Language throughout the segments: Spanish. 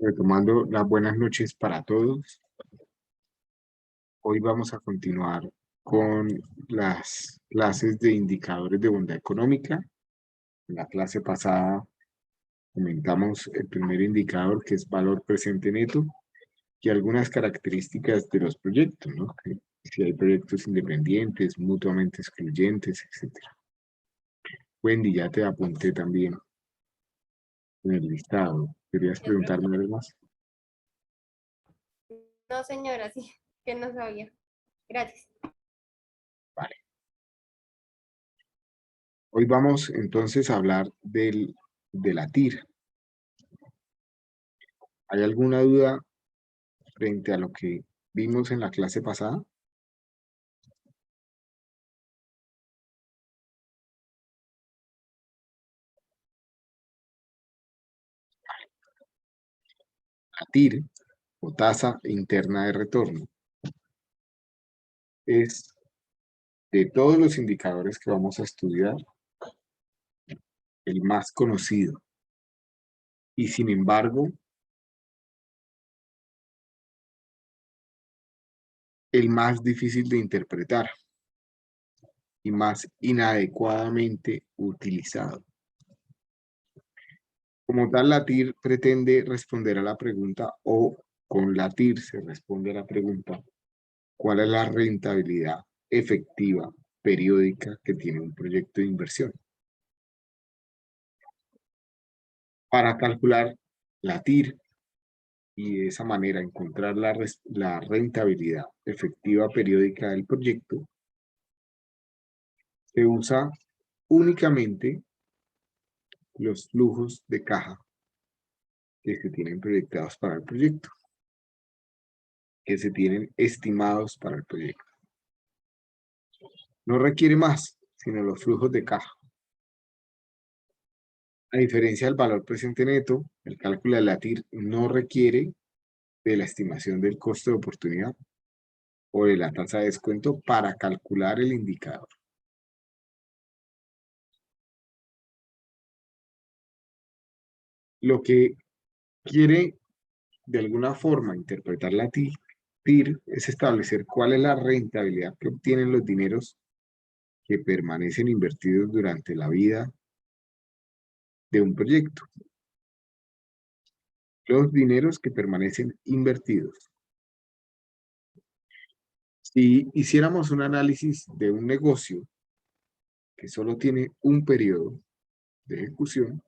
Retomando las buenas noches para todos. Hoy vamos a continuar con las clases de indicadores de bondad económica. En la clase pasada comentamos el primer indicador, que es valor presente neto, y algunas características de los proyectos, ¿no? Que si hay proyectos independientes, mutuamente excluyentes, etc. Wendy, ya te apunté también en el listado. ¿Querías Yo creo preguntarme algo más? no, señora, sí, que no sabía. Gracias. Vale. Hoy vamos entonces a hablar de la TIR. ¿Hay alguna duda frente a lo que vimos en la clase pasada? La TIR, o tasa interna de retorno, es de todos los indicadores que vamos a estudiar, el más conocido. Y sin embargo, el más difícil de interpretar y más inadecuadamente utilizado. Como tal, la TIR pretende responder a la pregunta, o con la TIR se responde a la pregunta, ¿cuál es la rentabilidad efectiva periódica que tiene un proyecto de inversión? Para calcular la TIR y de esa manera encontrar la rentabilidad efectiva periódica del proyecto, se usa únicamente los flujos de caja que se tienen proyectados para el proyecto, que se tienen estimados para el proyecto. No requiere más, sino los flujos de caja. A diferencia del valor presente neto, el cálculo de la TIR no requiere de la estimación del costo de oportunidad o de la tasa de descuento para calcular el indicador. Lo que quiere de alguna forma interpretar la TIR es establecer cuál es la rentabilidad que obtienen los dineros que permanecen invertidos durante la vida de un proyecto. Los dineros que permanecen invertidos. Si hiciéramos un análisis de un negocio que solo tiene un periodo de ejecución,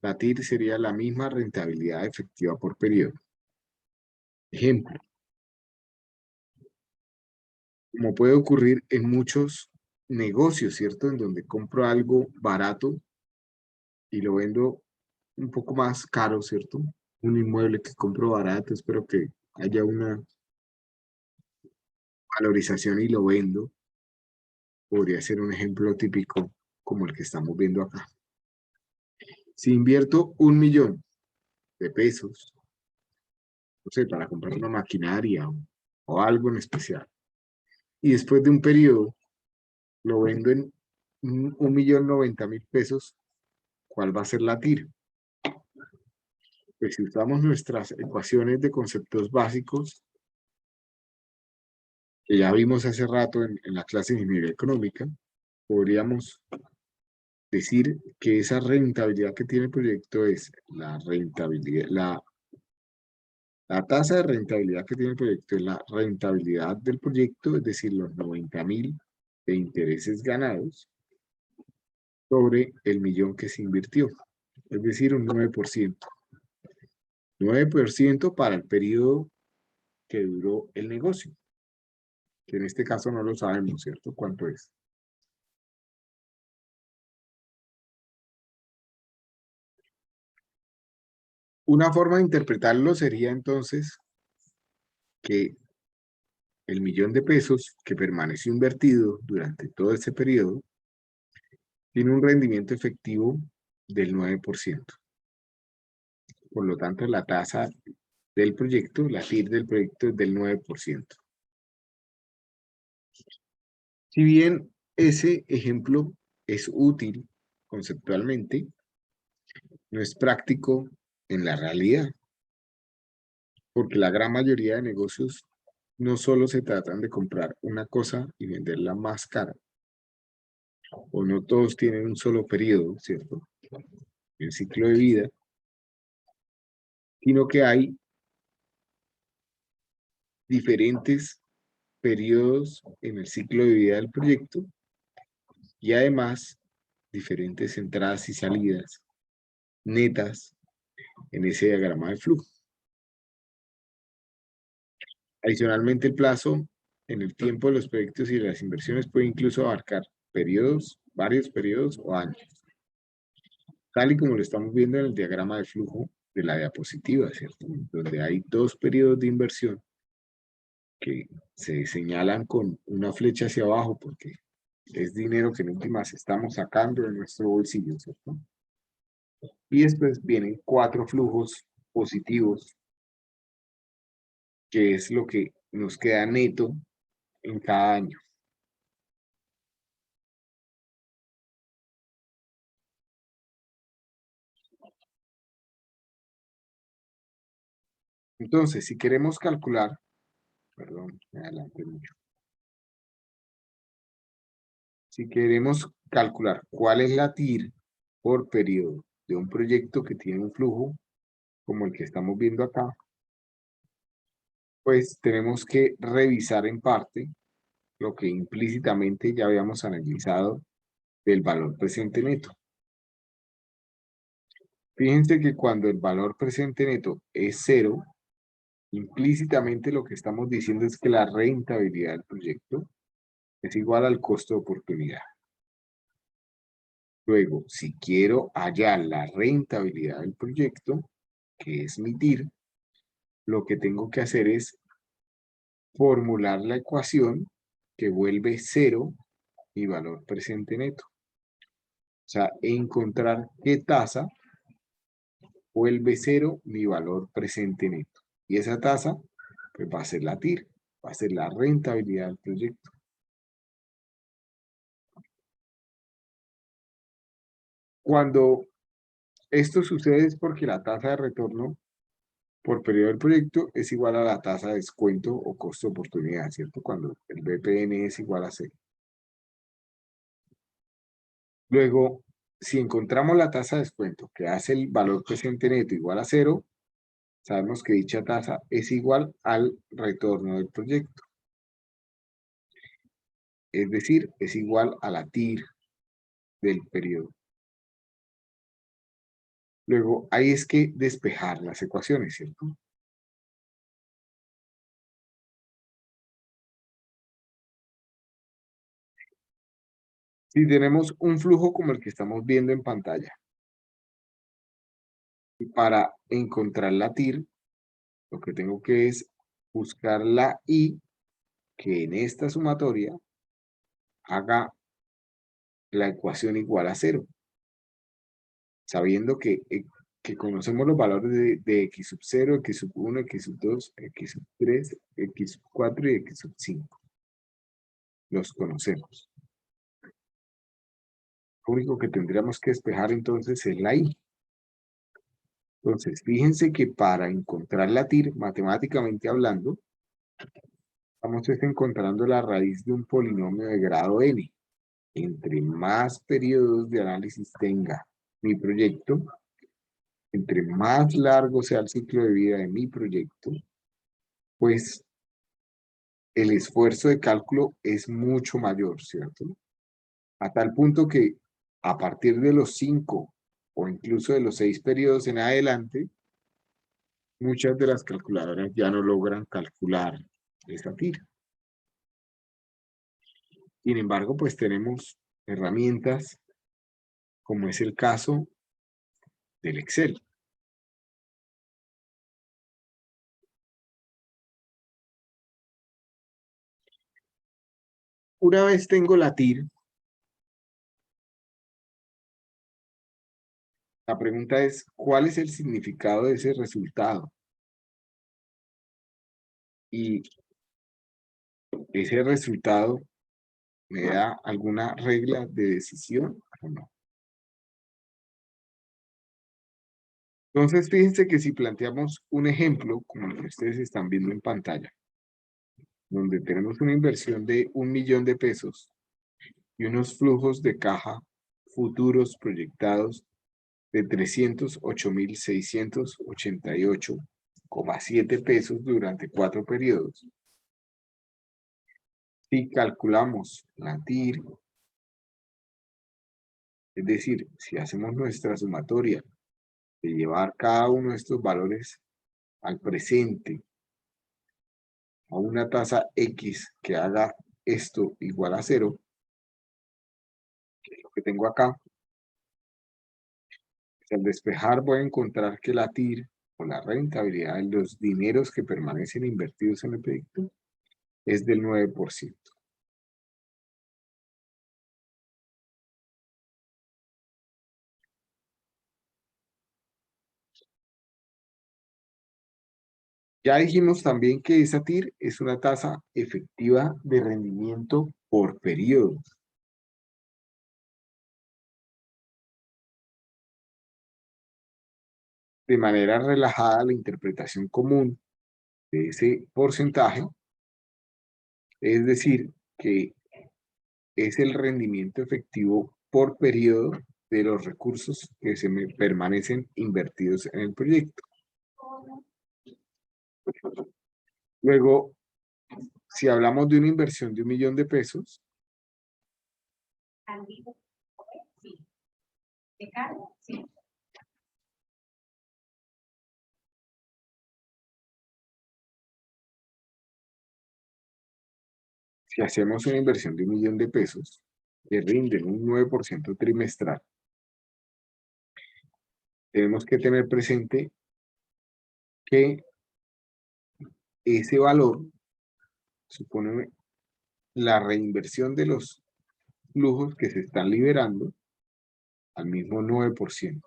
la TIR sería la misma rentabilidad efectiva por periodo. Ejemplo, como puede ocurrir en muchos negocios, ¿cierto? En donde compro algo barato y lo vendo un poco más caro, ¿cierto? Un inmueble que compro barato, espero que haya una valorización y lo vendo. Podría ser un ejemplo típico como el que estamos viendo acá. Si invierto 1.000.000 de pesos, no sé, para comprar una maquinaria o algo en especial, y después de un periodo lo vendo en 1.090.000 pesos, ¿cuál va a ser la TIR? Pues si usamos nuestras ecuaciones de conceptos básicos, que ya vimos hace rato en la clase de ingeniería económica, podríamos decir que esa rentabilidad que tiene el proyecto es la rentabilidad, la tasa de rentabilidad que tiene el proyecto es la rentabilidad del proyecto, es decir, los 90.000 de intereses ganados sobre el millón que se invirtió, es decir, un 9%. 9% para el periodo que duró el negocio, que en este caso no lo sabemos, ¿cierto? ¿Cuánto es? Una forma de interpretarlo sería entonces que el 1.000.000 de pesos que permaneció invertido durante todo ese periodo tiene un rendimiento efectivo del 9%. Por lo tanto, la tasa del proyecto, la TIR del proyecto es del 9%. Si bien ese ejemplo es útil conceptualmente, no es práctico en la realidad. porque la gran mayoría de negocios no solo se tratan de comprar una cosa y venderla más cara, o no todos tienen un solo periodo, ¿cierto? El ciclo de vida, sino que hay diferentes periodos en el ciclo de vida del proyecto y además diferentes entradas y salidas netas en ese diagrama de flujo. Adicionalmente, el plazo en el tiempo de los proyectos y de las inversiones puede incluso abarcar periodos, varios periodos o años, tal y como lo estamos viendo en el diagrama de flujo de la diapositiva, ¿cierto? Donde hay dos periodos de inversión que se señalan con una flecha hacia abajo porque es dinero que en últimas estamos sacando de nuestro bolsillo, ¿cierto? Y después vienen 4 flujos positivos, que es lo que nos queda neto en cada año. Entonces, si queremos calcular, perdón, me adelanté mucho. Si queremos calcular cuál es la TIR por periodo de un proyecto que tiene un flujo como el que estamos viendo acá, pues tenemos que revisar en parte lo que implícitamente ya habíamos analizado del valor presente neto. Fíjense que cuando el valor presente neto es 0, implícitamente lo que estamos diciendo es que la rentabilidad del proyecto es igual al costo de oportunidad. Luego, si quiero hallar la rentabilidad del proyecto, que es mi TIR, lo que tengo que hacer es formular la ecuación que vuelve 0 mi valor presente neto. O sea, encontrar qué tasa vuelve 0 mi valor presente neto. Y esa tasa pues, va a ser la TIR, va a ser la rentabilidad del proyecto. Cuando esto sucede es porque la tasa de retorno por periodo del proyecto es igual a la tasa de descuento o costo de oportunidad, ¿cierto? Cuando el BPN es igual a 0. Luego, si encontramos la tasa de descuento que hace el valor presente neto igual a 0, sabemos que dicha tasa es igual al retorno del proyecto. Es decir, es igual a la TIR del periodo. Luego, ahí es que despejar las ecuaciones, ¿cierto? Si tenemos un flujo como el que estamos viendo en pantalla, y para encontrar la TIR, lo que tengo que es buscar la I que en esta sumatoria haga la ecuación igual a 0, sabiendo que conocemos los valores de x sub 0, x sub 1, x sub 2, x sub 3, x sub 4 y x sub 5. Los conocemos. Lo único que tendríamos que despejar entonces es la I. Entonces, fíjense que para encontrar la TIR, matemáticamente hablando, estamos encontrando la raíz de un polinomio de grado n. Entre más periodos de análisis tenga mi proyecto, entre más largo sea el ciclo de vida de mi proyecto, pues el esfuerzo de cálculo es mucho mayor, ¿cierto? A tal punto que a partir de los 5 o incluso de los 6 periodos en adelante, muchas de las calculadoras ya no logran calcular esta tira. Sin embargo, pues tenemos herramientas como es el caso del Excel. Una vez tengo la TIR, la pregunta es, ¿cuál es el significado de ese resultado? Y ese resultado me da alguna regla de decisión o no. Entonces, fíjense que si planteamos un ejemplo, como el que ustedes están viendo en pantalla, donde tenemos una inversión de 1.000.000 de pesos y unos flujos de caja futuros proyectados de 308.688,7 pesos durante 4 periodos. Si calculamos la TIR, es decir, si hacemos nuestra sumatoria de llevar cada uno de estos valores al presente a una tasa X que haga esto igual a 0, que es lo que tengo acá, pues al despejar voy a encontrar que la TIR o la rentabilidad de los dineros que permanecen invertidos en el proyecto es del 9%. Ya dijimos también que esa TIR es una tasa efectiva de rendimiento por periodo. De manera relajada, la interpretación común de ese porcentaje es decir que es el rendimiento efectivo por periodo de los recursos que permanecen invertidos en el proyecto. Luego, si hablamos de una inversión de 1.000.000 de pesos, si hacemos una inversión de 1.000.000 de pesos, que rinden un 9% trimestral, tenemos que tener presente que ese valor supone la reinversión de los flujos que se están liberando al mismo 9%.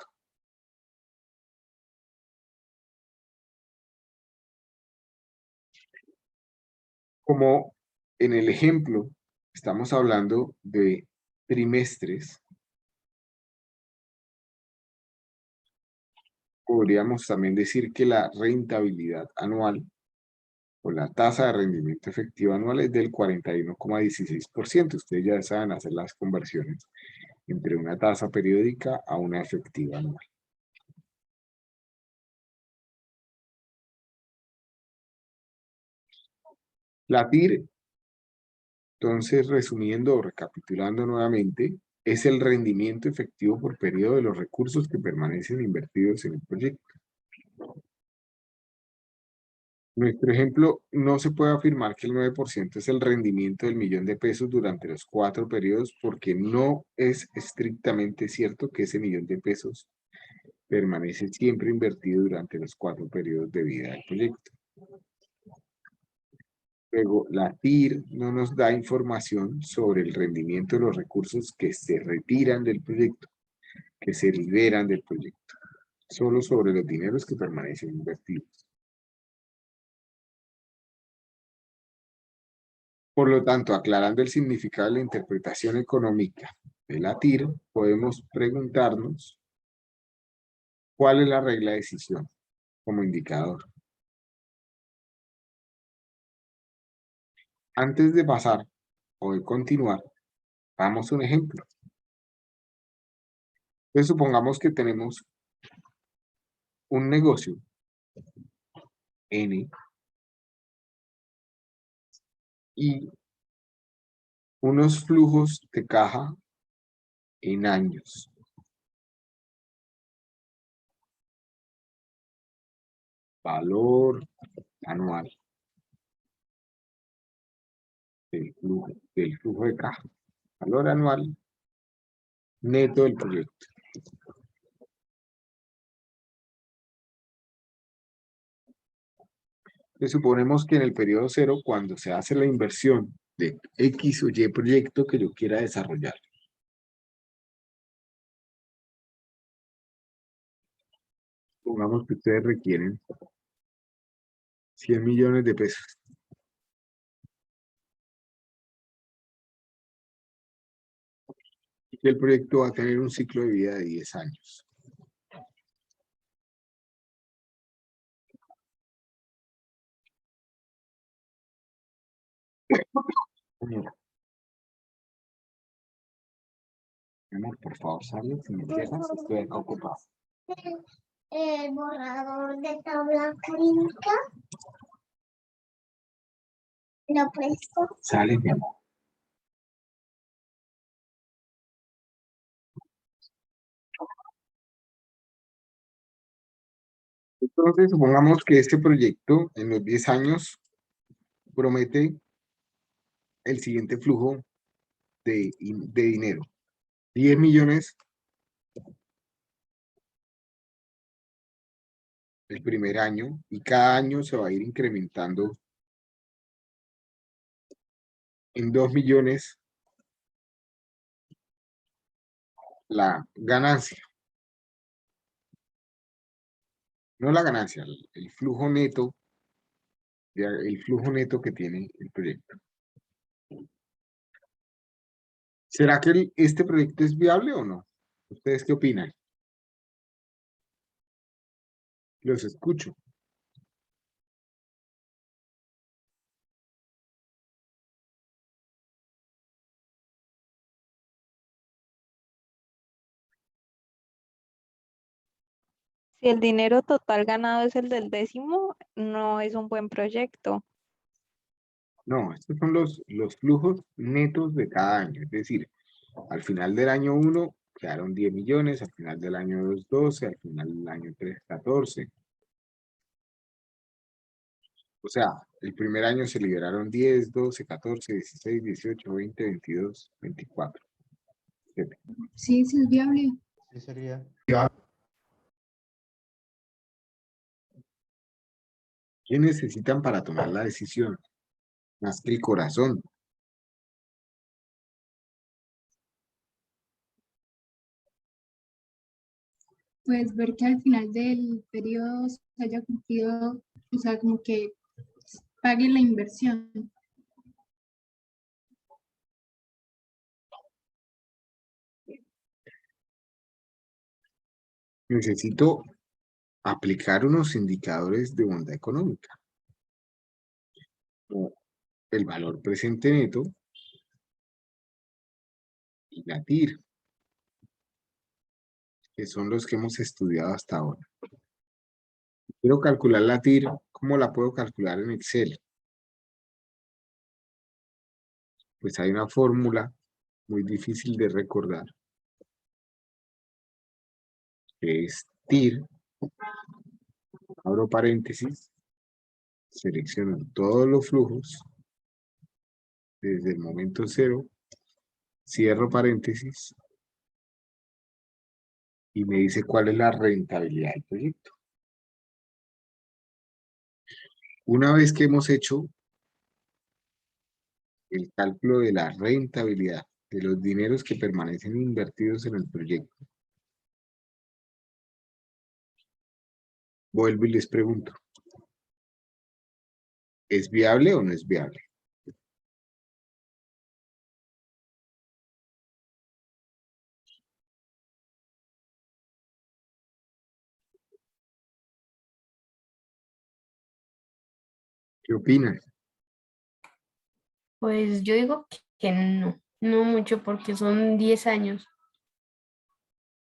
Como en el ejemplo estamos hablando de trimestres, podríamos también decir que la rentabilidad anual o la tasa de rendimiento efectivo anual es del 41,16%. Ustedes ya saben hacer las conversiones entre una tasa periódica a una efectiva anual. La TIR, entonces, resumiendo o recapitulando nuevamente, es el rendimiento efectivo por periodo de los recursos que permanecen invertidos en el proyecto. Nuestro ejemplo, no se puede afirmar que el 9% es el rendimiento del 1.000.000 de pesos durante los 4 periodos, porque no es estrictamente cierto que ese 1.000.000 de pesos permanece siempre invertido durante los 4 periodos de vida del proyecto. Luego, la TIR no nos da información sobre el rendimiento de los recursos que se retiran del proyecto, que se liberan del proyecto, solo sobre los dineros que permanecen invertidos. Por lo tanto, aclarando el significado de la interpretación económica de la TIR, podemos preguntarnos cuál es la regla de decisión como indicador. Antes de pasar o de continuar, hagamos un ejemplo. Entonces, supongamos que tenemos un negocio N y unos flujos de caja en años. Valor anual del flujo de caja. Valor anual neto del proyecto. Entonces, suponemos que en el periodo 0, cuando se hace la inversión de X o Y proyecto que yo quiera desarrollar, pongamos que ustedes requieren 100.000.000 de pesos. Y que el proyecto va a tener un ciclo de vida de 10 años. Amor, amor, por favor, sale, si me dejas, estoy acá ocupado. El borrador de tabla clínica. ¿Lo presto? Sale, mi amor. Entonces, supongamos que este proyecto en los 10 años promete el siguiente flujo de dinero. 10 millones el primer año y cada año se va a ir incrementando en 2 millones la ganancia. No la ganancia, el flujo neto, el flujo neto que tiene el proyecto. ¿Será que este proyecto es viable o no? ¿Ustedes qué opinan? Los escucho. Si el dinero total ganado es el del décimo, no es un buen proyecto. No, estos son los flujos netos de cada año. Es decir, al final del año 1 quedaron 10 millones, al final del año 2, 12, al final del año 3, 14. O sea, el primer año se liberaron 10, 12, 14, 16, 18, 20, 22, 24. Sí, sí es viable. Sí, sería. ¿Qué necesitan para tomar la decisión? Más que el corazón. Pues ver que al final del periodo se haya cumplido, o sea, como que paguen la inversión. Necesito aplicar unos indicadores de bondad económica, como el valor presente neto y la TIR, que son los que hemos estudiado hasta ahora. Quiero calcular la TIR, ¿cómo la puedo calcular en Excel? Pues hay una fórmula muy difícil de recordar, que es TIR, abro paréntesis, selecciono todos los flujos desde el momento cero, cierro paréntesis y me dice cuál es la rentabilidad del proyecto. Una vez que hemos hecho el cálculo de la rentabilidad de los dineros que permanecen invertidos en el proyecto, vuelvo y les pregunto, ¿es viable o no es viable? ¿Qué opinan? Pues yo digo que no, no mucho porque son 10 años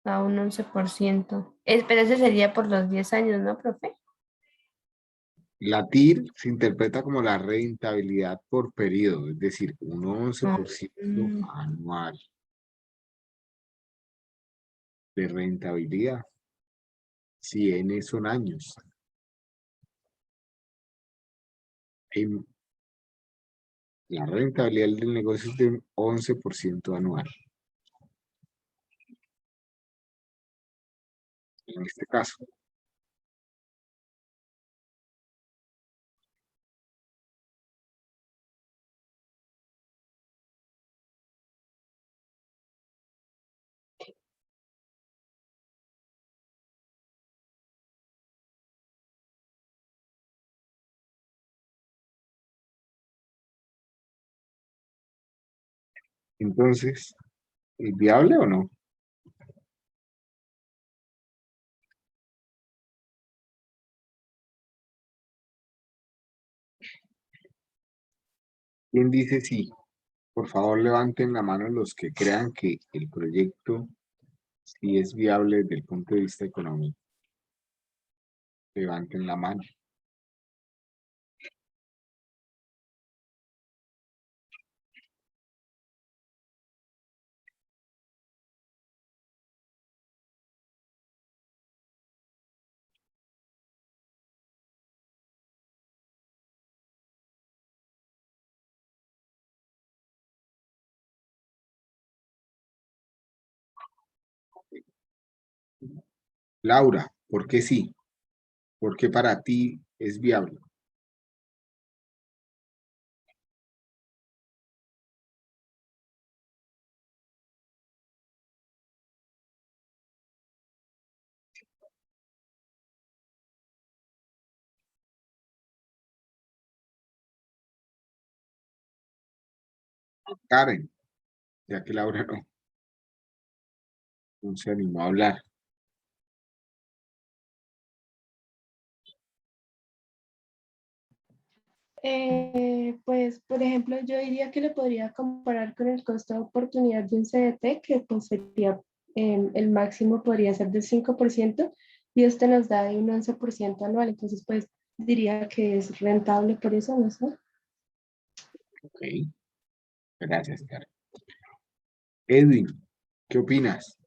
a un 11%. Pero ese sería por los 10 años, ¿no, profe? La TIR se interpreta como la rentabilidad por periodo, es decir, un Ah, 11% anual de rentabilidad. Si N son años. En- La rentabilidad del negocio es de un 11% anual. En este caso, entonces, ¿es viable o no? ¿Quién dice sí? Por favor, levanten la mano los que crean que el proyecto sí es viable desde el punto de vista económico. Levanten la mano. Laura, ¿por qué sí? ¿Por qué para ti es viable? Karen, ya que Laura no se animó a hablar. Pues, por ejemplo, yo diría que lo podría comparar con el costo de oportunidad de un CDT, que pues sería, el máximo podría ser del 5% y este nos da de un 11% anual. Entonces, pues diría que es rentable por eso, no sé. Ok, gracias, Karen. Edwin, ¿qué opinas?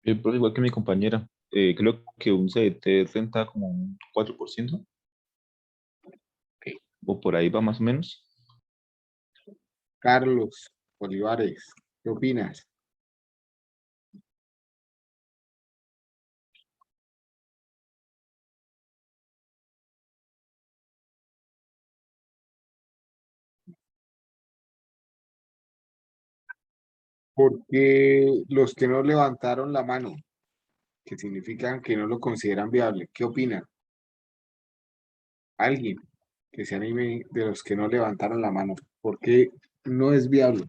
Pues igual que mi compañera, creo que un CDT renta como un 4%, o por ahí va más o menos. Carlos Olivares, ¿qué opinas? Porque los que no levantaron la mano, que significan que no lo consideran viable, ¿qué opinan? Alguien que se anime de los que no levantaron la mano, ¿por qué no es viable?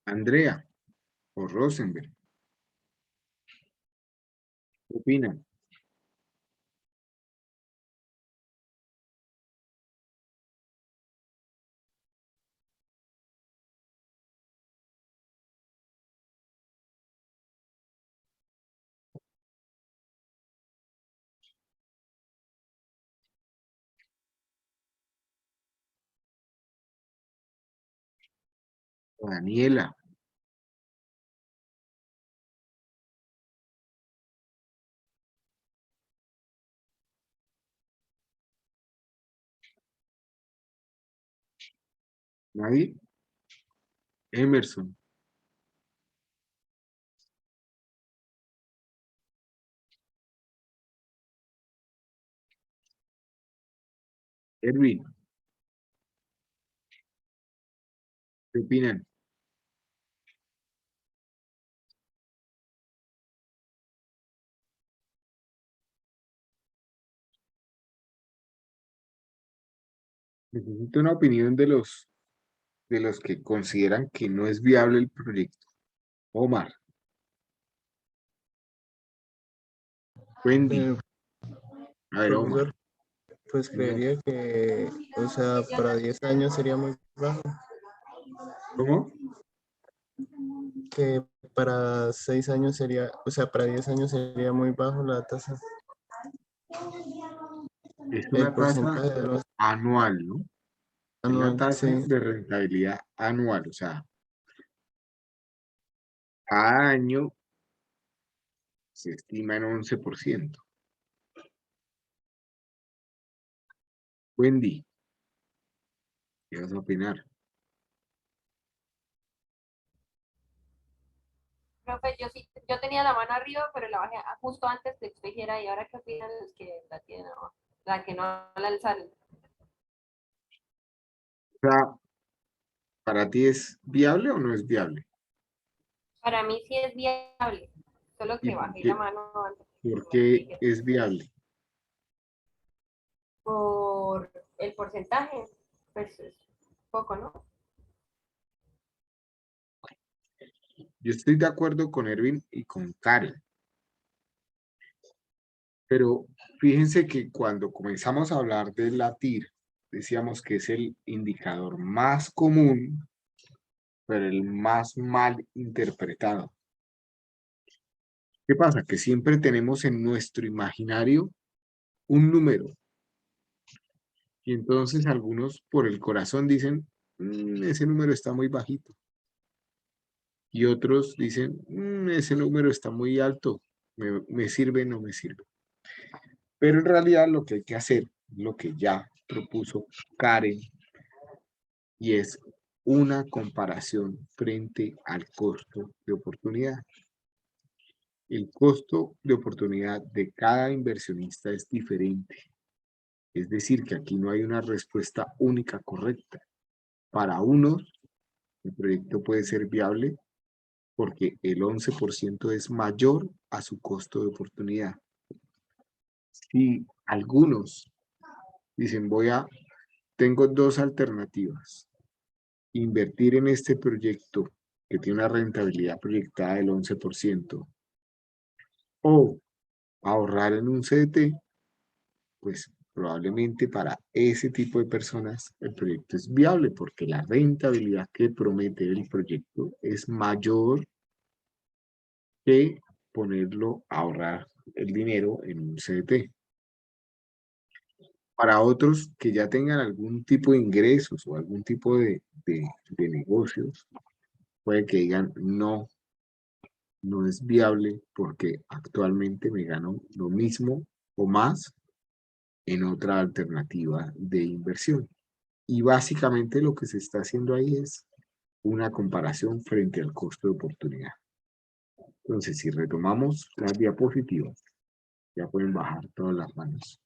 Andrea o Rosenberg, ¿qué opinan? Daniela, nadie, Emerson, Erwin, ¿qué opinan? Necesito una opinión de los que consideran que no es viable el proyecto. Omar, Wendy, Eh, a ver, Omar, Profesor, pues no, creería que, o sea, para 10 años sería muy bajo, ¿cómo? que para 6 años sería, o sea, para 10 años sería muy bajo la tasa, Es el una tasa porcentaje de los anual, ¿no? Es la anual, tasa sí, de rentabilidad anual, o sea, cada año se estima en 11%. Wendy, ¿qué vas a opinar? Profe, yo sí, yo tenía la mano arriba, pero la bajé justo antes de que usted dijera, ¿y ahora qué opinan los que la tienen abajo? La que no la alzaron. O sea, ¿para ti es viable o no es viable? Para mí sí es viable, solo ¿Y que bajé la mano antes de por que qué dijera. es viable? por el porcentaje, pues es poco, ¿no? Yo estoy de acuerdo con Erwin y con Karen. Pero fíjense que cuando comenzamos a hablar de la TIR, decíamos que es el indicador más común, pero el más mal interpretado. ¿Qué pasa? Que siempre tenemos en nuestro imaginario un número. Y entonces algunos por el corazón dicen, ese número está muy bajito. Y otros dicen, ese número está muy alto, me sirve, no me sirve. Pero en realidad lo que hay que hacer, lo que ya propuso Karen, y es una comparación frente al costo de oportunidad. El costo de oportunidad de cada inversionista es diferente. Es decir, que aquí no hay una respuesta única correcta. Para unos, el proyecto puede ser viable porque el 11% es mayor a su costo de oportunidad. Si algunos dicen, tengo dos alternativas. Invertir en este proyecto que tiene una rentabilidad proyectada del 11% o ahorrar en un CDT, pues probablemente para ese tipo de personas el proyecto es viable porque la rentabilidad que promete el proyecto es mayor que ponerlo a ahorrar el dinero en un CDT. Para otros que ya tengan algún tipo de ingresos o algún tipo de negocios, puede que digan no es viable porque actualmente me gano lo mismo o más en otra alternativa de inversión. Y básicamente lo que se está haciendo ahí es una comparación frente al costo de oportunidad. Entonces, si retomamos las diapositivas, ya pueden bajar todas las manos.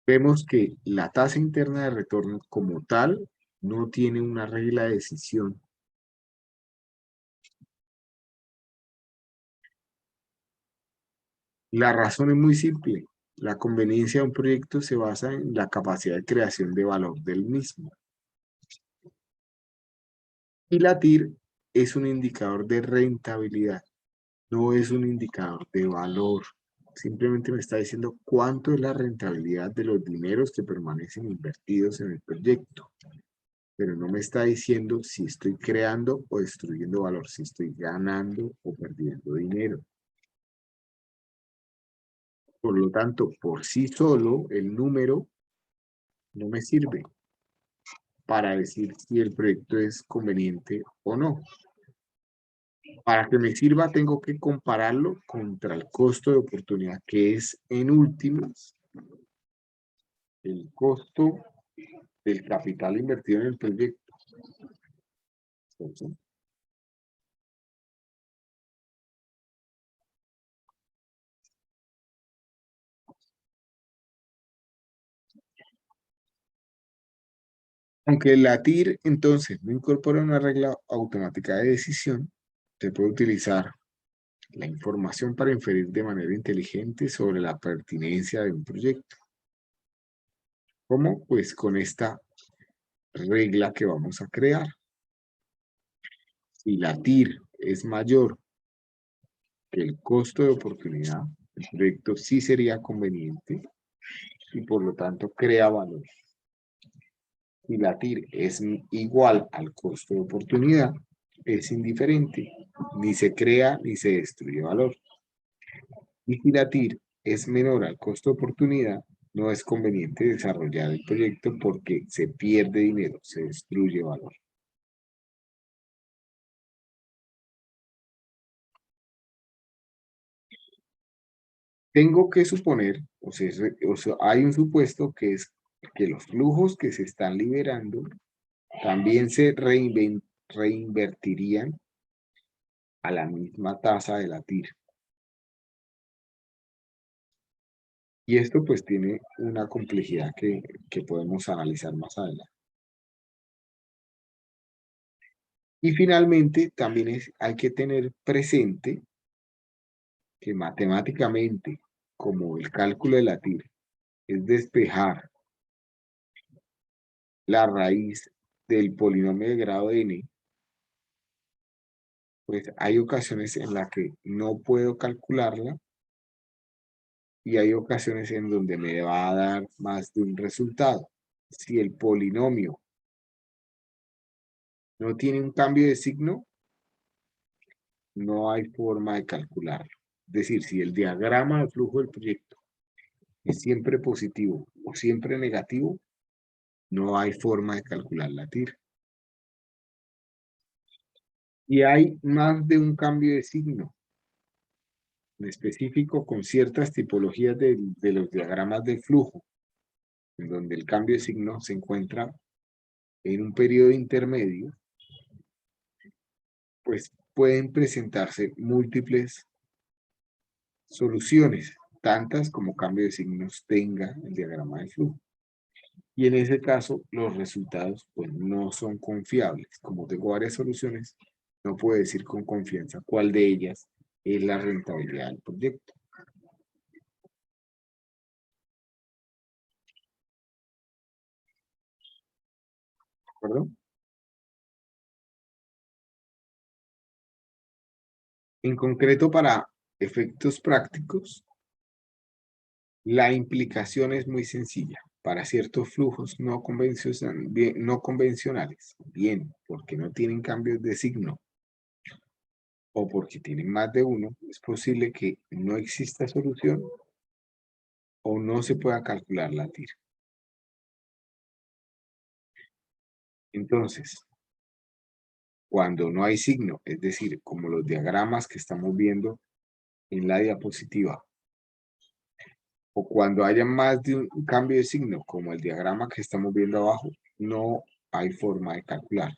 Vemos que la tasa interna de retorno como tal no tiene una regla de decisión. La razón es muy simple. La conveniencia de un proyecto se basa en la capacidad de creación de valor del mismo. Y la TIR es un indicador de rentabilidad, no es un indicador de valor. Simplemente me está diciendo cuánto es la rentabilidad de los dineros que permanecen invertidos en el proyecto. Pero no me está diciendo si estoy creando o destruyendo valor, si estoy ganando o perdiendo dinero. Por lo tanto, por sí solo, el número no me sirve para decir si el proyecto es conveniente o no. Para que me sirva, tengo que compararlo contra el costo de oportunidad, que es, en últimas, el costo del capital invertido en el proyecto. Entonces, aunque la TIR, entonces, no incorpora una regla automática de decisión, se puede utilizar la información para inferir de manera inteligente sobre la pertinencia de un proyecto. ¿Cómo? Pues con esta regla que vamos a crear. Si la TIR es mayor que el costo de oportunidad, el proyecto sí sería conveniente y por lo tanto crea valor. Si la TIR es igual al costo de oportunidad, es indiferente, ni se crea ni se destruye valor. Y si la TIR es menor al costo de oportunidad, no es conveniente desarrollar el proyecto porque se pierde dinero, se destruye valor. Tengo que suponer, o sea, hay un supuesto que es que los flujos que se están liberando también se reinvertirían a la misma tasa de la TIR. Y esto pues tiene una complejidad que podemos analizar más adelante. Y finalmente también hay que tener presente que matemáticamente, como el cálculo de la TIR es despejar la raíz del polinomio de grado n, pues hay ocasiones en las que no puedo calcularla y hay ocasiones en donde me va a dar más de un resultado. Si el polinomio no tiene un cambio de signo, no hay forma de calcularlo. Es decir, si el diagrama de flujo del proyecto es siempre positivo o siempre negativo, no hay forma de calcular la TIR. Y hay más de un cambio de signo, en específico con ciertas tipologías de los diagramas de flujo, en donde el cambio de signo se encuentra en un periodo intermedio, pues pueden presentarse múltiples soluciones, tantas como cambio de signos tenga el diagrama de flujo. Y en ese caso, los resultados pues, no son confiables. Como tengo varias soluciones, no puedo decir con confianza cuál de ellas es la rentabilidad del proyecto. ¿De acuerdo? En concreto, para efectos prácticos, la implicación es muy sencilla. Para ciertos flujos no convencionales, bien, porque no tienen cambios de signo o porque tienen más de uno, es posible que no exista solución o no se pueda calcular la TIR. Entonces, cuando no hay signo, es decir, como los diagramas que estamos viendo en la diapositiva, o cuando haya más de un cambio de signo, como el diagrama que estamos viendo abajo, no hay forma de calcular.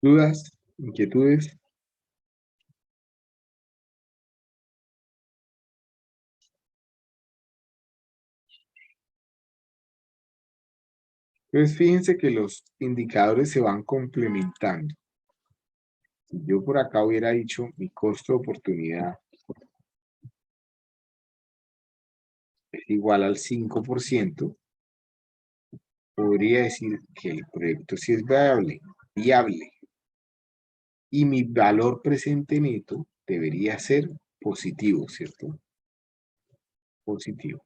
¿Dudas? ¿Inquietudes? Entonces, fíjense que los indicadores se van complementando. Si yo por acá hubiera dicho mi costo de oportunidad es igual al 5%, podría decir que el proyecto sí es viable. Y mi valor presente neto debería ser positivo, ¿cierto? Positivo.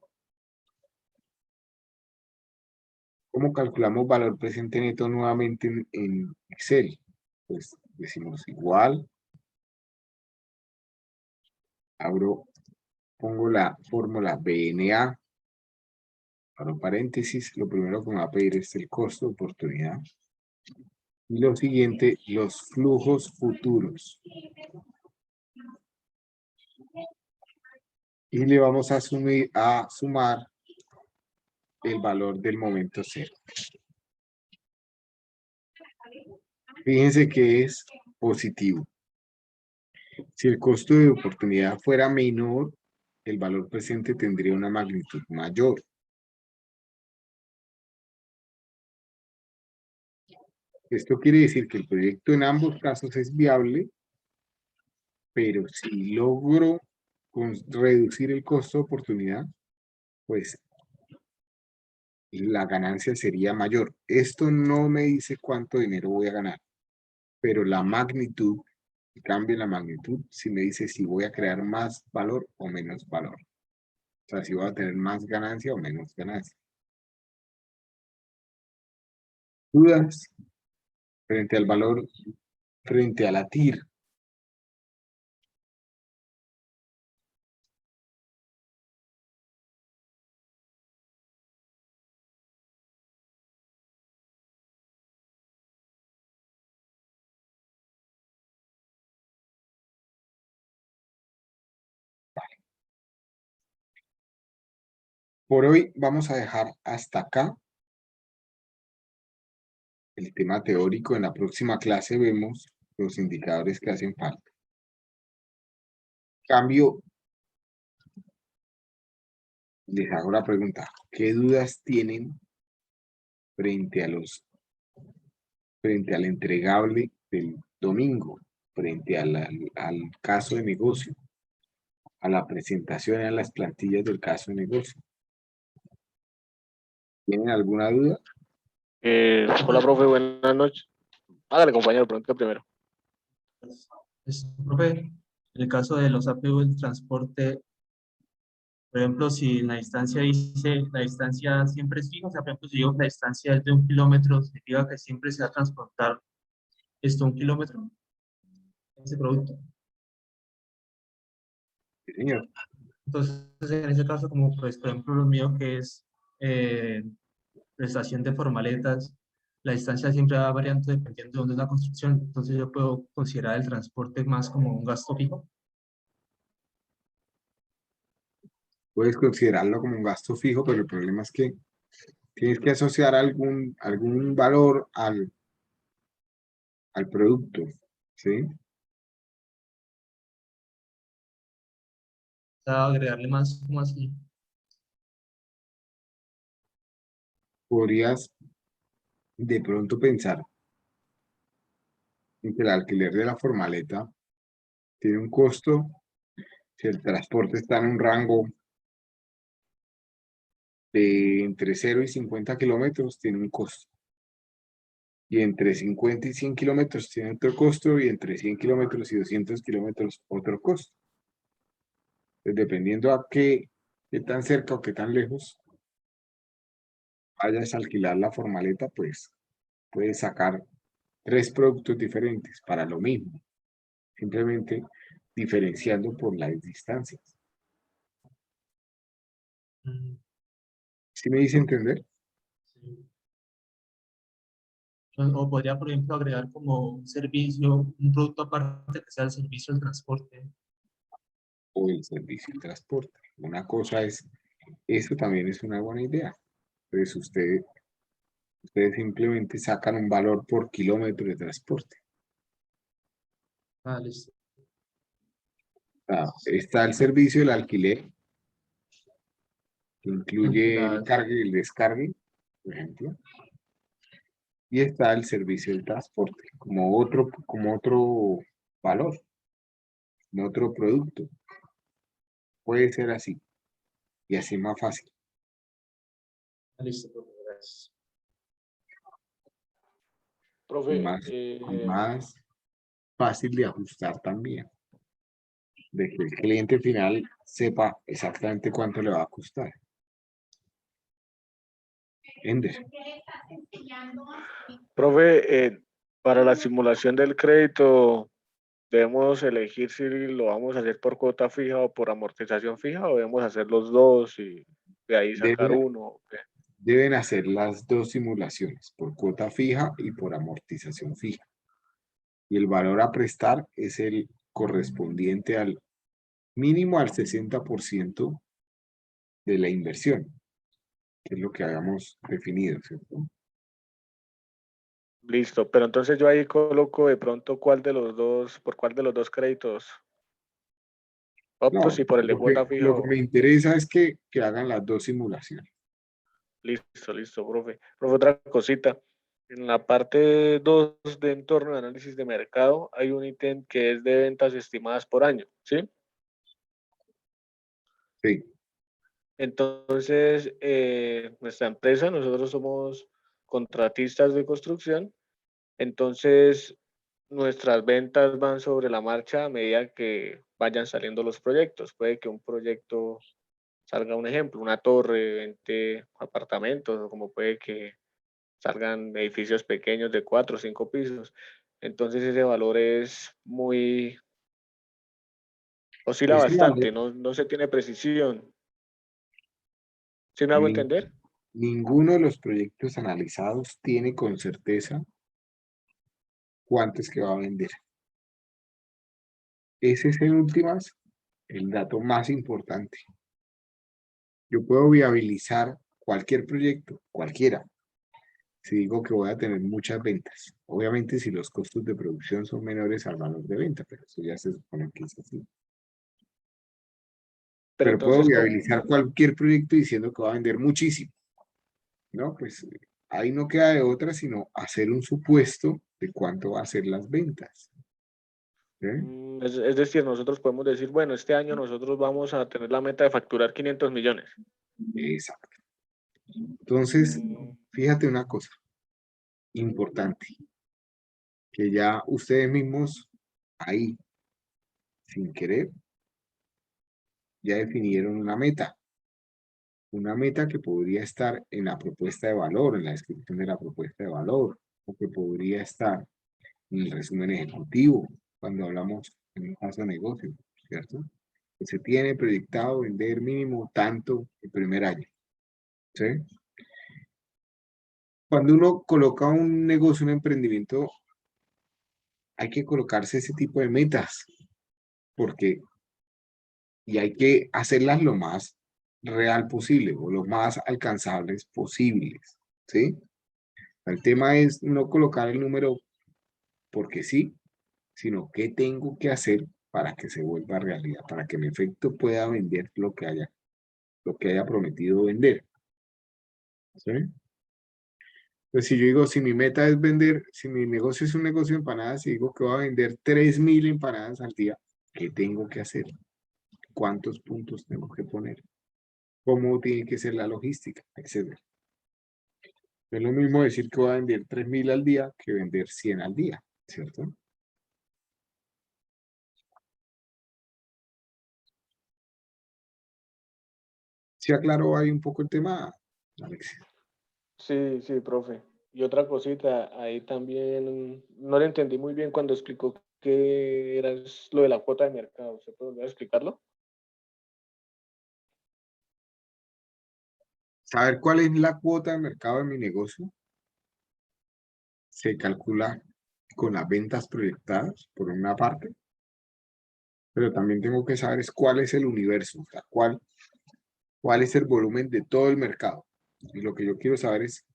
¿Cómo calculamos valor presente neto nuevamente en Excel? Pues decimos igual. Pongo la fórmula BNA. Abro paréntesis. Lo primero que me va a pedir es el costo de oportunidad. Y lo siguiente, los flujos futuros. Y le vamos a sumar el valor del momento cero. Fíjense que es positivo. Si el costo de oportunidad fuera menor, el valor presente tendría una magnitud mayor. Esto quiere decir que el proyecto en ambos casos es viable, pero si logro reducir el costo de oportunidad, pues la ganancia sería mayor. Esto no me dice cuánto dinero voy a ganar, pero la magnitud, el cambio en la magnitud, sí me dice si voy a crear más valor o menos valor. O sea, si voy a tener más ganancia o menos ganancia. ¿Dudas frente al valor, frente a la TIR? Por hoy vamos a dejar hasta acá el tema teórico. En la próxima clase vemos los indicadores que hacen falta. Cambio, les hago la pregunta, ¿qué dudas tienen frente al entregable del domingo, frente al caso de negocio? a la presentación y a las plantillas del caso de negocio. ¿Tienen alguna duda? Hola, profe, buenas noches. Hágale, compañero, pregunta primero. Profe, en el caso de los APU del transporte, por ejemplo, si en la distancia dice, la distancia siempre es fija, o sea, por ejemplo, si digo que la distancia es de 1 kilómetro, significa que siempre se va a transportar 1 kilómetro, ese producto. Sí, señor. Entonces, en ese caso, como pues, por ejemplo, lo mío que es prestación de formaletas, la distancia siempre va variando dependiendo de dónde es la construcción. Entonces, yo puedo considerar el transporte más como un gasto fijo. Puedes considerarlo como un gasto fijo, pero el problema es que tienes que asociar algún valor al producto, ¿sí? O sea, agregarle más, como así. Podrías de pronto pensar en que el alquiler de la formaleta tiene un costo, si el transporte está en un rango de entre 0 y 50 kilómetros, tiene un costo. Y entre 50 y 100 kilómetros tiene otro costo, y entre 100 kilómetros y 200 kilómetros otro costo. Pues dependiendo a qué tan cerca o qué tan lejos vayas a alquilar la formaleta, pues puedes sacar 3 productos diferentes para lo mismo, simplemente diferenciando por las distancias. Mm, ¿Sí me hice entender? sí. O podría, por ejemplo, agregar como un servicio, un producto aparte que sea el servicio del transporte. O el servicio de transporte. Una cosa es, eso también es una buena idea. Entonces ustedes simplemente sacan un valor por kilómetro de transporte. Ah, listo. Está el servicio del alquiler, que incluye el Las- cargue y el descargue, por ejemplo. Y está el servicio del transporte, como otro valor, como otro producto. Puede ser así, y así más fácil. listo, profe, gracias. Y Profe, más fácil de ajustar también, de que el cliente final sepa exactamente cuánto le va a costar. Ender, profe, para la simulación del crédito, ¿debemos elegir si lo vamos a hacer por cuota fija o por amortización fija, o debemos hacer los dos y de ahí sacar deben, uno? ¿O qué? deben hacer las dos simulaciones, por cuota fija y por amortización fija. Y el valor a prestar es el correspondiente al mínimo al 60% de la inversión, que es lo que habíamos definido, ¿cierto? Listo, pero entonces yo ahí coloco de pronto cuál de los dos, por cuál de los dos créditos opto, No, si por el de cuota fija lo que o... me interesa es que hagan las dos simulaciones. Listo, listo, profe. Profe, otra cosita. En la parte 2 de entorno de análisis de mercado hay un ítem que es de ventas estimadas por año, ¿sí? Sí, Entonces, nuestra empresa, nosotros somos contratistas de construcción, entonces nuestras ventas van sobre la marcha a medida que vayan saliendo los proyectos. Puede que un proyecto salga, un ejemplo, una torre, 20 apartamentos, o como puede que salgan edificios pequeños de 4 o 5 pisos. Entonces ese valor es muy, oscila ese bastante, valor, no se tiene precisión. ¿Sí me hago ni- entender? ninguno de los proyectos analizados tiene con certeza cuánto es que va a vender. Ese es en últimas el dato más importante. Yo puedo viabilizar cualquier proyecto, cualquiera, si digo que voy a tener muchas ventas. Obviamente si los costos de producción son menores al valor de venta, pero eso ya se supone que es así. Pero Pero puedo entonces, viabilizar cualquier proyecto diciendo que va a vender muchísimo, ¿no? Pues ahí no queda de otra sino hacer un supuesto de cuánto va a ser las ventas. ¿Sí? Es decir, nosotros podemos decir, bueno, este año nosotros vamos a tener la meta de facturar 500 millones. Exacto. Entonces, fíjate una cosa importante, que ya ustedes mismos ahí, sin querer, ya definieron una meta que podría estar en la propuesta de valor, en la descripción de la propuesta de valor, o que podría estar en el resumen ejecutivo, cuando hablamos en un caso de negocio, ¿cierto? Que se tiene proyectado vender mínimo tanto el primer año, ¿sí? Cuando uno coloca un negocio, un emprendimiento, hay que colocarse ese tipo de metas, porque, y hay que hacerlas lo más real posible, o lo más alcanzables posibles, ¿sí? El tema es no colocar el número porque sí, sino qué tengo que hacer para que se vuelva realidad, para que en efecto pueda vender lo que haya prometido vender, ¿sí? Pues si yo digo, si mi meta es vender, si mi negocio es un negocio de empanadas y digo que voy a vender 3.000 empanadas al día, ¿qué tengo que hacer? ¿Cuántos puntos tengo que poner? ¿Cómo tiene que ser la logística? Etcétera. Es lo mismo decir que voy a vender 3.000 al día que vender 100 al día, ¿cierto? ¿Sí aclaró ahí un poco el tema, Alex? Sí, sí, profe. Y otra cosita, ahí también no le entendí muy bien cuando explicó qué era lo de la cuota de mercado. ¿Se puede volver a explicarlo? Saber cuál es la cuota de mercado de mi negocio se calcula con las ventas proyectadas, por una parte, pero también tengo que saber cuál es el universo, o sea, cuál es el volumen de todo el mercado. Y lo que yo quiero saber es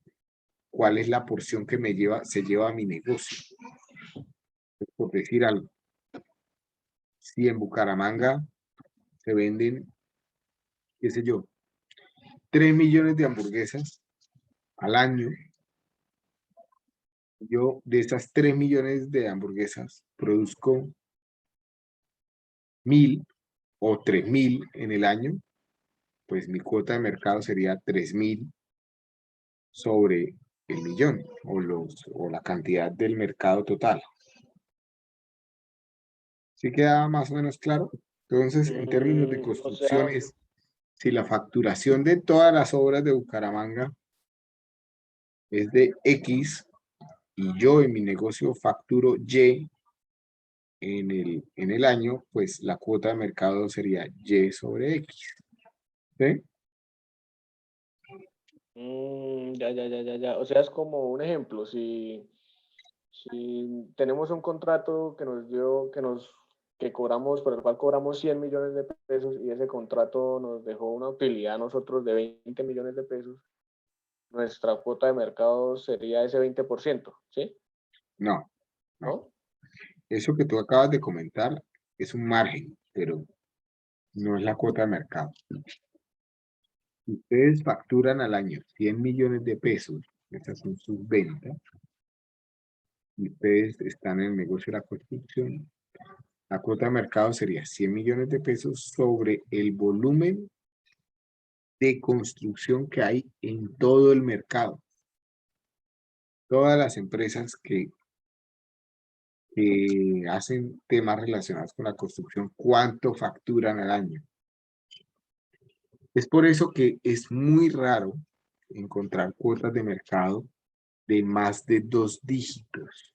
cuál es la porción que se lleva a mi negocio. Por decir algo, si en Bucaramanga se venden, qué sé yo, 3 millones de hamburguesas al año, yo de esas 3 millones de hamburguesas produzco 1.000 o 3.000 en el año, pues mi cuota de mercado sería 3.000 sobre el millón o la cantidad del mercado total. ¿Sí queda más o menos claro? Entonces, en términos de O sea, construcciones, si la facturación de todas las obras de Bucaramanga es de X y yo en mi negocio facturo Y en el año, pues la cuota de mercado sería Y sobre X. ¿Sí? ya. O sea, es como un ejemplo. Si tenemos un contrato que nos dio, que cobramos, por el cual cobramos 100 millones de pesos y ese contrato nos dejó una utilidad a nosotros de 20 millones de pesos, nuestra cuota de mercado sería ese 20%, ¿sí? No, no. ¿No? Eso que tú acabas de comentar es un margen, pero no es la cuota de mercado. Si ustedes facturan al año 100 millones de pesos, estas son sus ventas, y ustedes están en el negocio de la construcción, la cuota de mercado sería 100 millones de pesos sobre el volumen de construcción que hay en todo el mercado. Todas las empresas que hacen temas relacionados con la construcción, ¿cuánto facturan al año? Es por eso que es muy raro encontrar cuotas de mercado de más de 2 dígitos,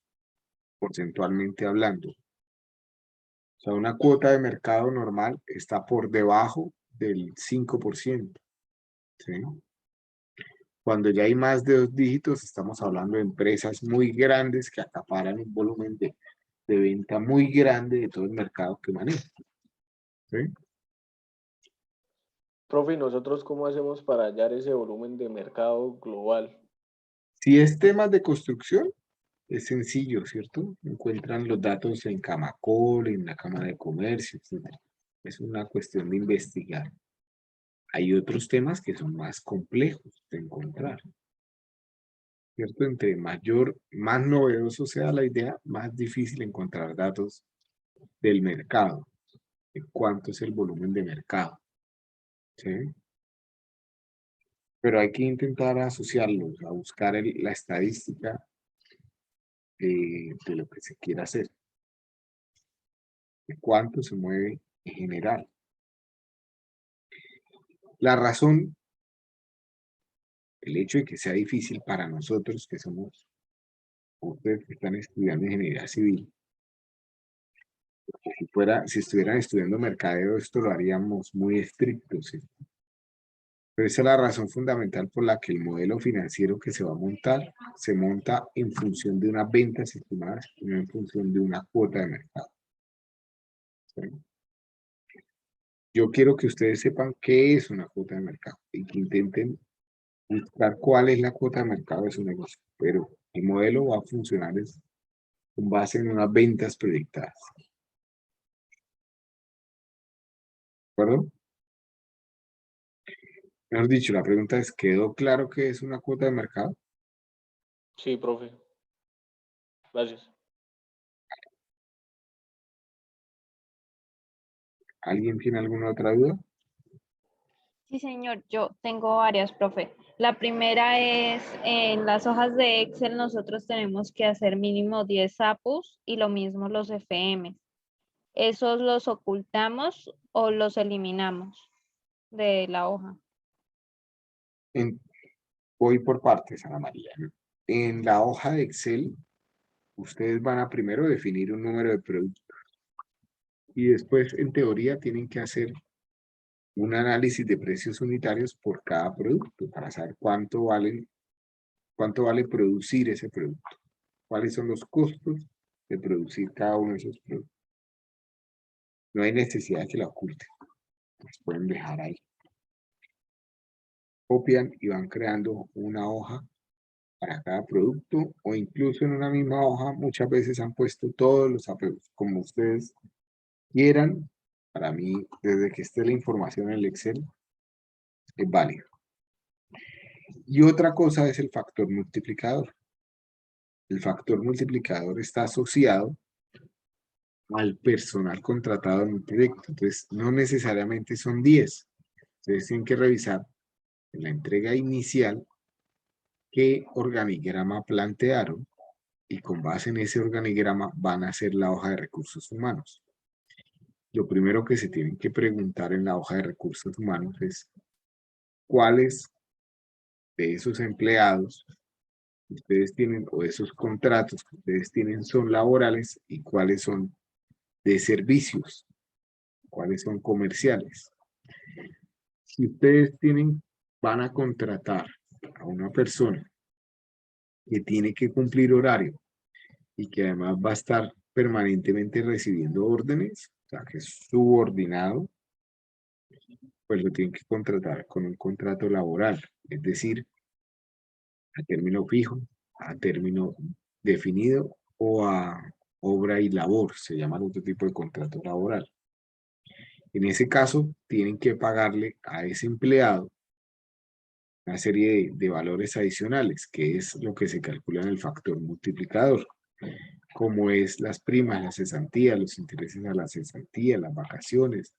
porcentualmente hablando. O sea, una cuota de mercado normal está por debajo del 5%. ¿Sí? Cuando ya hay más de 2 dígitos, estamos hablando de empresas muy grandes que acaparan un volumen de venta muy grande de todo el mercado que manejan. ¿Sí? Profe, ¿y nosotros cómo hacemos para hallar ese volumen de mercado global? Si es temas de construcción, es sencillo, ¿cierto? Encuentran los datos en Camacol, en la Cámara de Comercio, etc. Es una cuestión de investigar. Hay otros temas que son más complejos de encontrar, ¿cierto? Entre más novedoso sea la idea, más difícil encontrar datos del mercado, de cuánto es el volumen de mercado, ¿sí? Pero hay que intentar asociarlos, a buscar la estadística de lo que se quiera hacer, de cuánto se mueve en general. La razón, el hecho de que sea difícil para nosotros que somos, ustedes que están estudiando ingeniería civil, porque si estuvieran estudiando mercadeo, esto lo haríamos muy estricto, ¿sí? Pero esa es la razón fundamental por la que el modelo financiero que se va a montar, se monta en función de unas ventas estimadas y no en función de una cuota de mercado. ¿Sí? Yo quiero que ustedes sepan qué es una cuota de mercado y que intenten buscar cuál es la cuota de mercado de su negocio, pero el modelo va a funcionar con base en unas ventas proyectadas. ¿De acuerdo? Mejor dicho, la pregunta es, ¿quedó claro qué es una cuota de mercado? Sí, profe. Gracias. ¿Alguien tiene alguna otra duda? Sí, señor, yo tengo varias, profe. La primera es, en las hojas de Excel nosotros tenemos que hacer mínimo 10 APUs y lo mismo los FM. ¿Esos los ocultamos o los eliminamos de la hoja? Voy por partes, Ana María. En la hoja de Excel, ustedes van a primero definir un número de productos y después, en teoría, tienen que hacer un análisis de precios unitarios por cada producto para saber cuánto vale producir ese producto, cuáles son los costos de producir cada uno de esos productos. No hay necesidad de que la oculten, los pueden dejar ahí. Copian y van creando una hoja para cada producto o incluso en una misma hoja muchas veces han puesto todos los apegos como ustedes quieran. Para mí, desde que esté la información en el Excel, es válido. Y otra cosa es el factor multiplicador. El factor multiplicador está asociado al personal contratado en un proyecto. Entonces, no necesariamente son 10. Ustedes tienen que revisar en la entrega inicial qué organigrama plantearon y con base en ese organigrama van a hacer la hoja de recursos humanos. Lo primero que se tienen que preguntar en la hoja de recursos humanos es cuáles de esos empleados que ustedes tienen o de esos contratos que ustedes tienen son laborales y cuáles son de servicios, cuáles son comerciales. Si ustedes van a contratar a una persona que tiene que cumplir horario y que además va a estar permanentemente recibiendo órdenes, o sea, que es subordinado, pues lo tienen que contratar con un contrato laboral, es decir, a término fijo, a término definido o a obra y labor, se llama otro tipo de contrato laboral. En ese caso, tienen que pagarle a ese empleado una serie de valores adicionales, que es lo que se calcula en el factor multiplicador, como es las primas, las cesantías, los intereses a la cesantía, las vacaciones,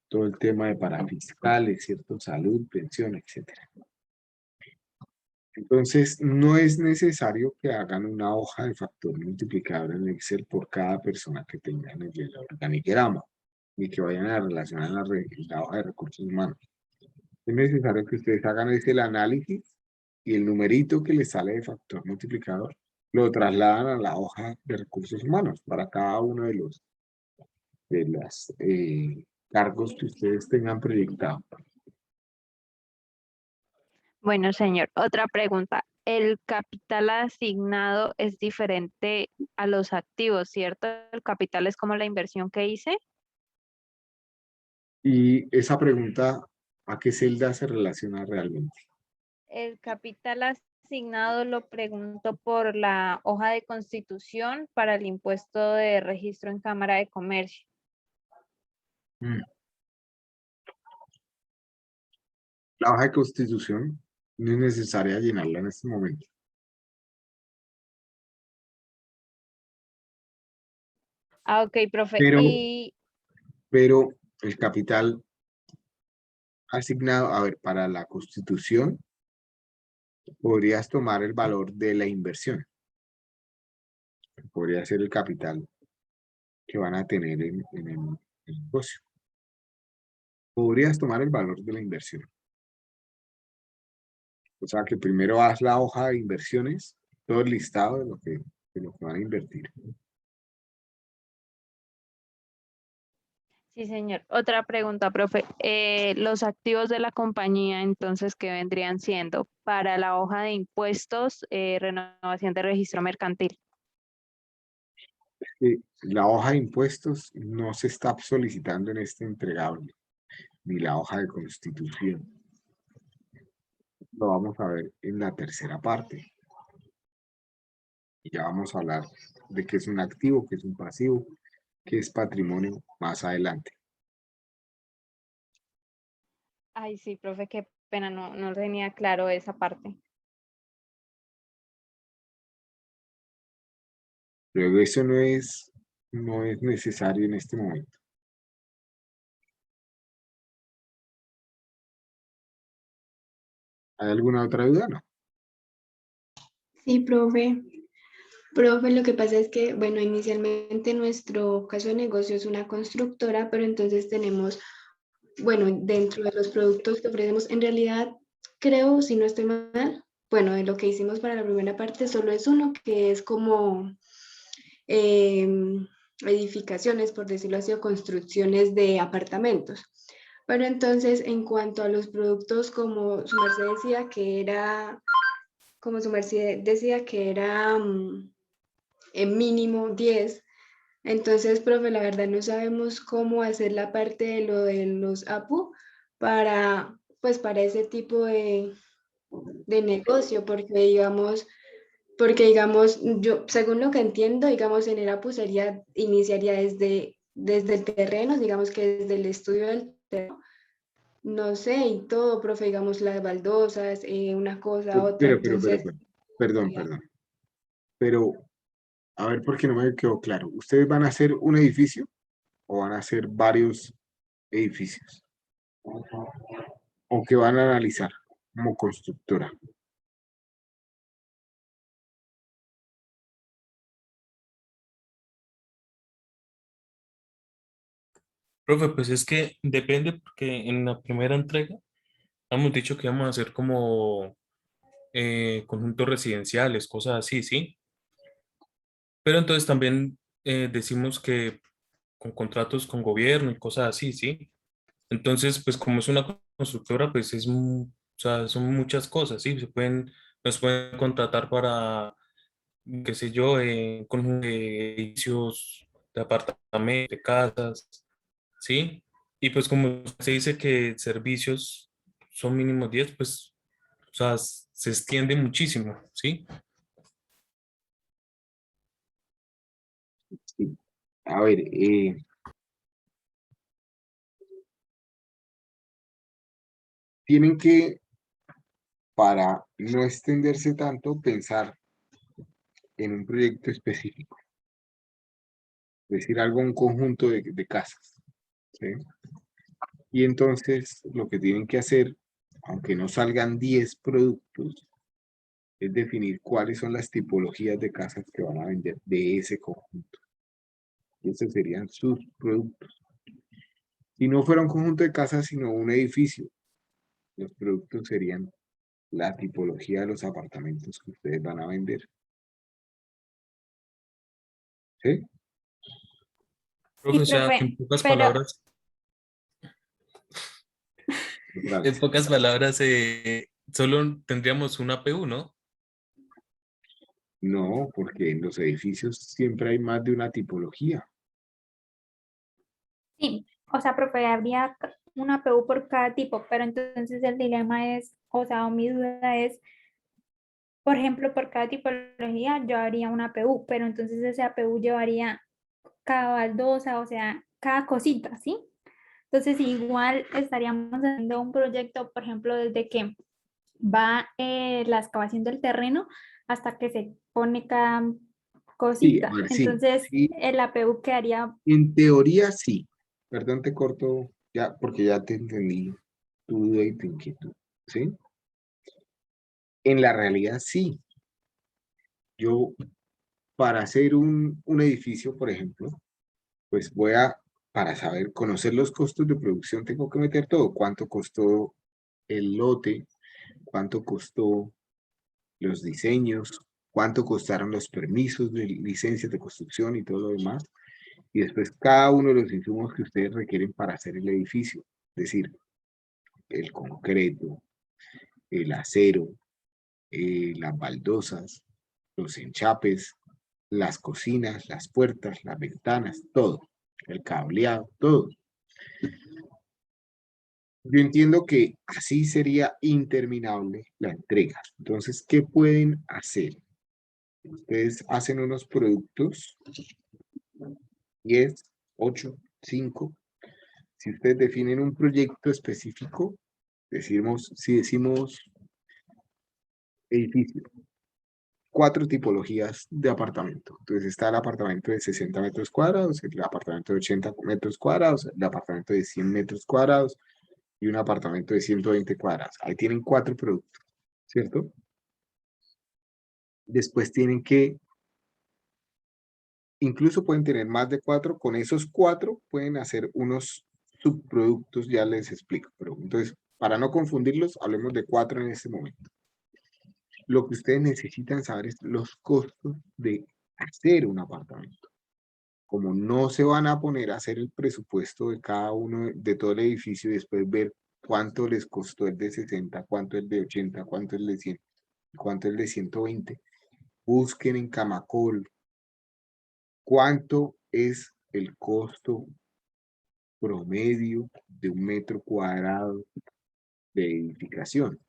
todo el tema de parafiscales, ¿cierto? Salud, pensión, etc. Entonces, no es necesario que hagan una hoja de factor multiplicador en Excel por cada persona que tengan en el organigrama, ni que vayan a relacionar la hoja de recursos humanos. Es necesario que ustedes hagan el análisis y el numerito que les sale de factor multiplicador lo trasladan a la hoja de recursos humanos para cada uno de los cargos que ustedes tengan proyectado. Bueno, señor, otra pregunta. El capital asignado es diferente a los activos, ¿cierto? El capital es como la inversión que hice. Y esa pregunta, ¿a qué celda se relaciona realmente? El capital asignado lo pregunto por la hoja de constitución para el impuesto de registro en Cámara de Comercio. La hoja de constitución no es necesaria llenarla en este momento. Ah, ok, profe. Pero, Y pero el capital asignado, a ver, para la constitución, podrías tomar el valor de la inversión. Podría ser el capital que van a tener en el negocio. Podrías tomar el valor de la inversión. O sea que primero haz la hoja de inversiones, todo el listado de lo que van a invertir. sí, señor. Otra pregunta, profe. Los activos de la compañía, entonces, ¿qué vendrían siendo? Para la hoja de impuestos, renovación de registro mercantil. La hoja de impuestos no se está solicitando en este entregable, ni la hoja de constitución. Lo vamos a ver en la tercera parte. Y ya vamos a hablar de qué es un activo, qué es un pasivo, qué es patrimonio más adelante. Ay, sí, profe, qué pena, no tenía claro esa parte. Luego eso no es necesario en este momento. ¿Hay alguna otra duda? No. Sí, profe. Profe, lo que pasa es que, bueno, inicialmente nuestro caso de negocio es una constructora, pero entonces tenemos, bueno, dentro de los productos que ofrecemos, en realidad, creo, si no estoy mal, bueno, de lo que hicimos para la primera parte solo es uno, que es como edificaciones, por decirlo así, o construcciones de apartamentos. Pero entonces, en cuanto a los productos, como su merced decía que era, como su merced decía que era en mínimo 10. Entonces, profe, la verdad no sabemos cómo hacer la parte de lo de los APU para, pues, para ese tipo de negocio, porque digamos, yo, según lo que entiendo, digamos, en el APU iniciaría desde el terreno, digamos que desde el estudio del terreno, no sé, y todo, profe, digamos, las baldosas, una cosa, otra, entonces, Perdón. Pero, a ver, porque no me quedó claro. ¿Ustedes van a hacer un edificio o van a hacer varios edificios? ¿O qué van a analizar como constructora? Profe, pues es que depende porque en la primera entrega hemos dicho que vamos a hacer como conjuntos residenciales, cosas así, ¿sí? Pero entonces también decimos que con contratos con gobierno y cosas así, ¿sí? Entonces, pues como es una constructora, pues o sea, son muchas cosas, ¿sí? Nos pueden contratar para, qué sé yo, conjunto de edificios, de apartamentos, de casas, ¿sí? Y pues como se dice que servicios son mínimo 10 pues, o sea, se extiende muchísimo, ¿sí? Sí. A ver, tienen que, para no extenderse tanto, pensar en un proyecto específico. Es decir, algo, un conjunto de casas. ¿Sí? Y entonces lo que tienen que hacer, aunque no salgan 10 productos, es definir cuáles son las tipologías de casas que van a vender de ese conjunto. Y esos serían sus productos. Si no fuera un conjunto de casas, sino un edificio, los productos serían la tipología de los apartamentos que ustedes van a vender. ¿Sí? Profe, o sea, que Profe, pero en pocas palabras, solo tendríamos una APU, ¿no? No, porque en los edificios siempre hay más de una tipología. Sí, o sea, profe, habría una PU por cada tipo, pero entonces el dilema es, o sea, o mi duda es, por ejemplo, por cada tipología yo haría una PU, pero entonces ese APU llevaría cada baldosa, o sea, cada cosita, ¿sí? Entonces igual estaríamos haciendo un proyecto, por ejemplo, desde que va la excavación del terreno hasta que se pone cada cosita. a ver, sí, Entonces, sí, el APU quedaría, en teoría sí. Perdón, te corto ya, porque ya te entendí tu duda y tu inquietud, ¿sí? En la realidad sí. Yo, para hacer un edificio, por ejemplo, pues para saber, conocer los costos de producción, tengo que meter todo. ¿Cuánto costó el lote? ¿Cuánto costó los diseños? ¿Cuánto costaron los permisos de licencias de construcción y todo lo demás? Y después cada uno de los insumos que ustedes requieren para hacer el edificio. Es decir, el concreto, el acero, las baldosas, los enchapes, las cocinas, las puertas, las ventanas, todo. El cableado, todo. Yo entiendo que así sería interminable la entrega. Entonces, ¿qué pueden hacer? Ustedes hacen unos productos, 10, 8, 5. Si ustedes definen un proyecto específico, si decimos edificio, 4 tipologías de apartamento. Entonces está el apartamento de 60 metros cuadrados, el apartamento de 80 metros cuadrados, el apartamento de 100 metros cuadrados y un apartamento de 120 cuadrados. Ahí tienen 4 productos, ¿cierto? Después tienen que, incluso pueden tener más de 4, con esos 4 pueden hacer unos subproductos, ya les explico. Pero entonces, para no confundirlos, hablemos de 4 en este momento. Lo que ustedes necesitan saber es los costos de hacer un apartamento. Como no se van a poner a hacer el presupuesto de cada uno de todo el edificio y después ver cuánto les costó el de 60, cuánto el de 80, cuánto el de 100, cuánto el de 120. Busquen en Camacol cuánto es el costo promedio de un metro cuadrado de edificación.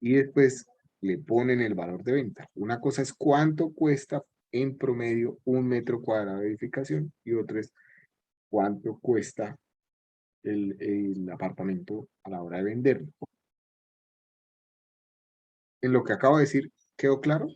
Y después le ponen el valor de venta. Una cosa es cuánto cuesta en promedio un metro cuadrado de edificación y otra es cuánto cuesta el apartamento a la hora de venderlo. En lo que acabo de decir, ¿quedó claro?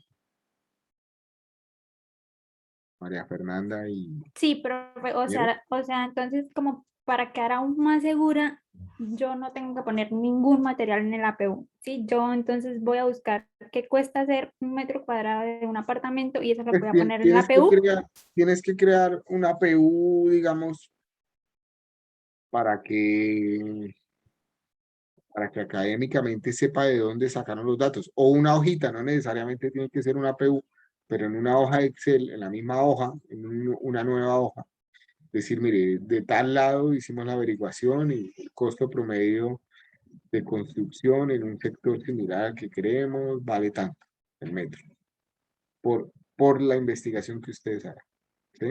María Fernanda y... sí, profe, o sea, entonces como para quedar aún más segura, yo no tengo que poner ningún material en el APU, ¿sí? Yo entonces voy a buscar qué cuesta hacer un metro cuadrado de un apartamento y eso lo voy a poner en el APU. Tienes que crear una APU, digamos, para que académicamente sepa de dónde sacaron los datos. O una hojita, no necesariamente tiene que ser una APU, pero en una hoja de Excel, en la misma hoja, una nueva hoja. Decir, mire, de tal lado hicimos la averiguación y el costo promedio de construcción en un sector similar al que creemos vale tanto el metro. Por la investigación que ustedes hagan. ¿Sí?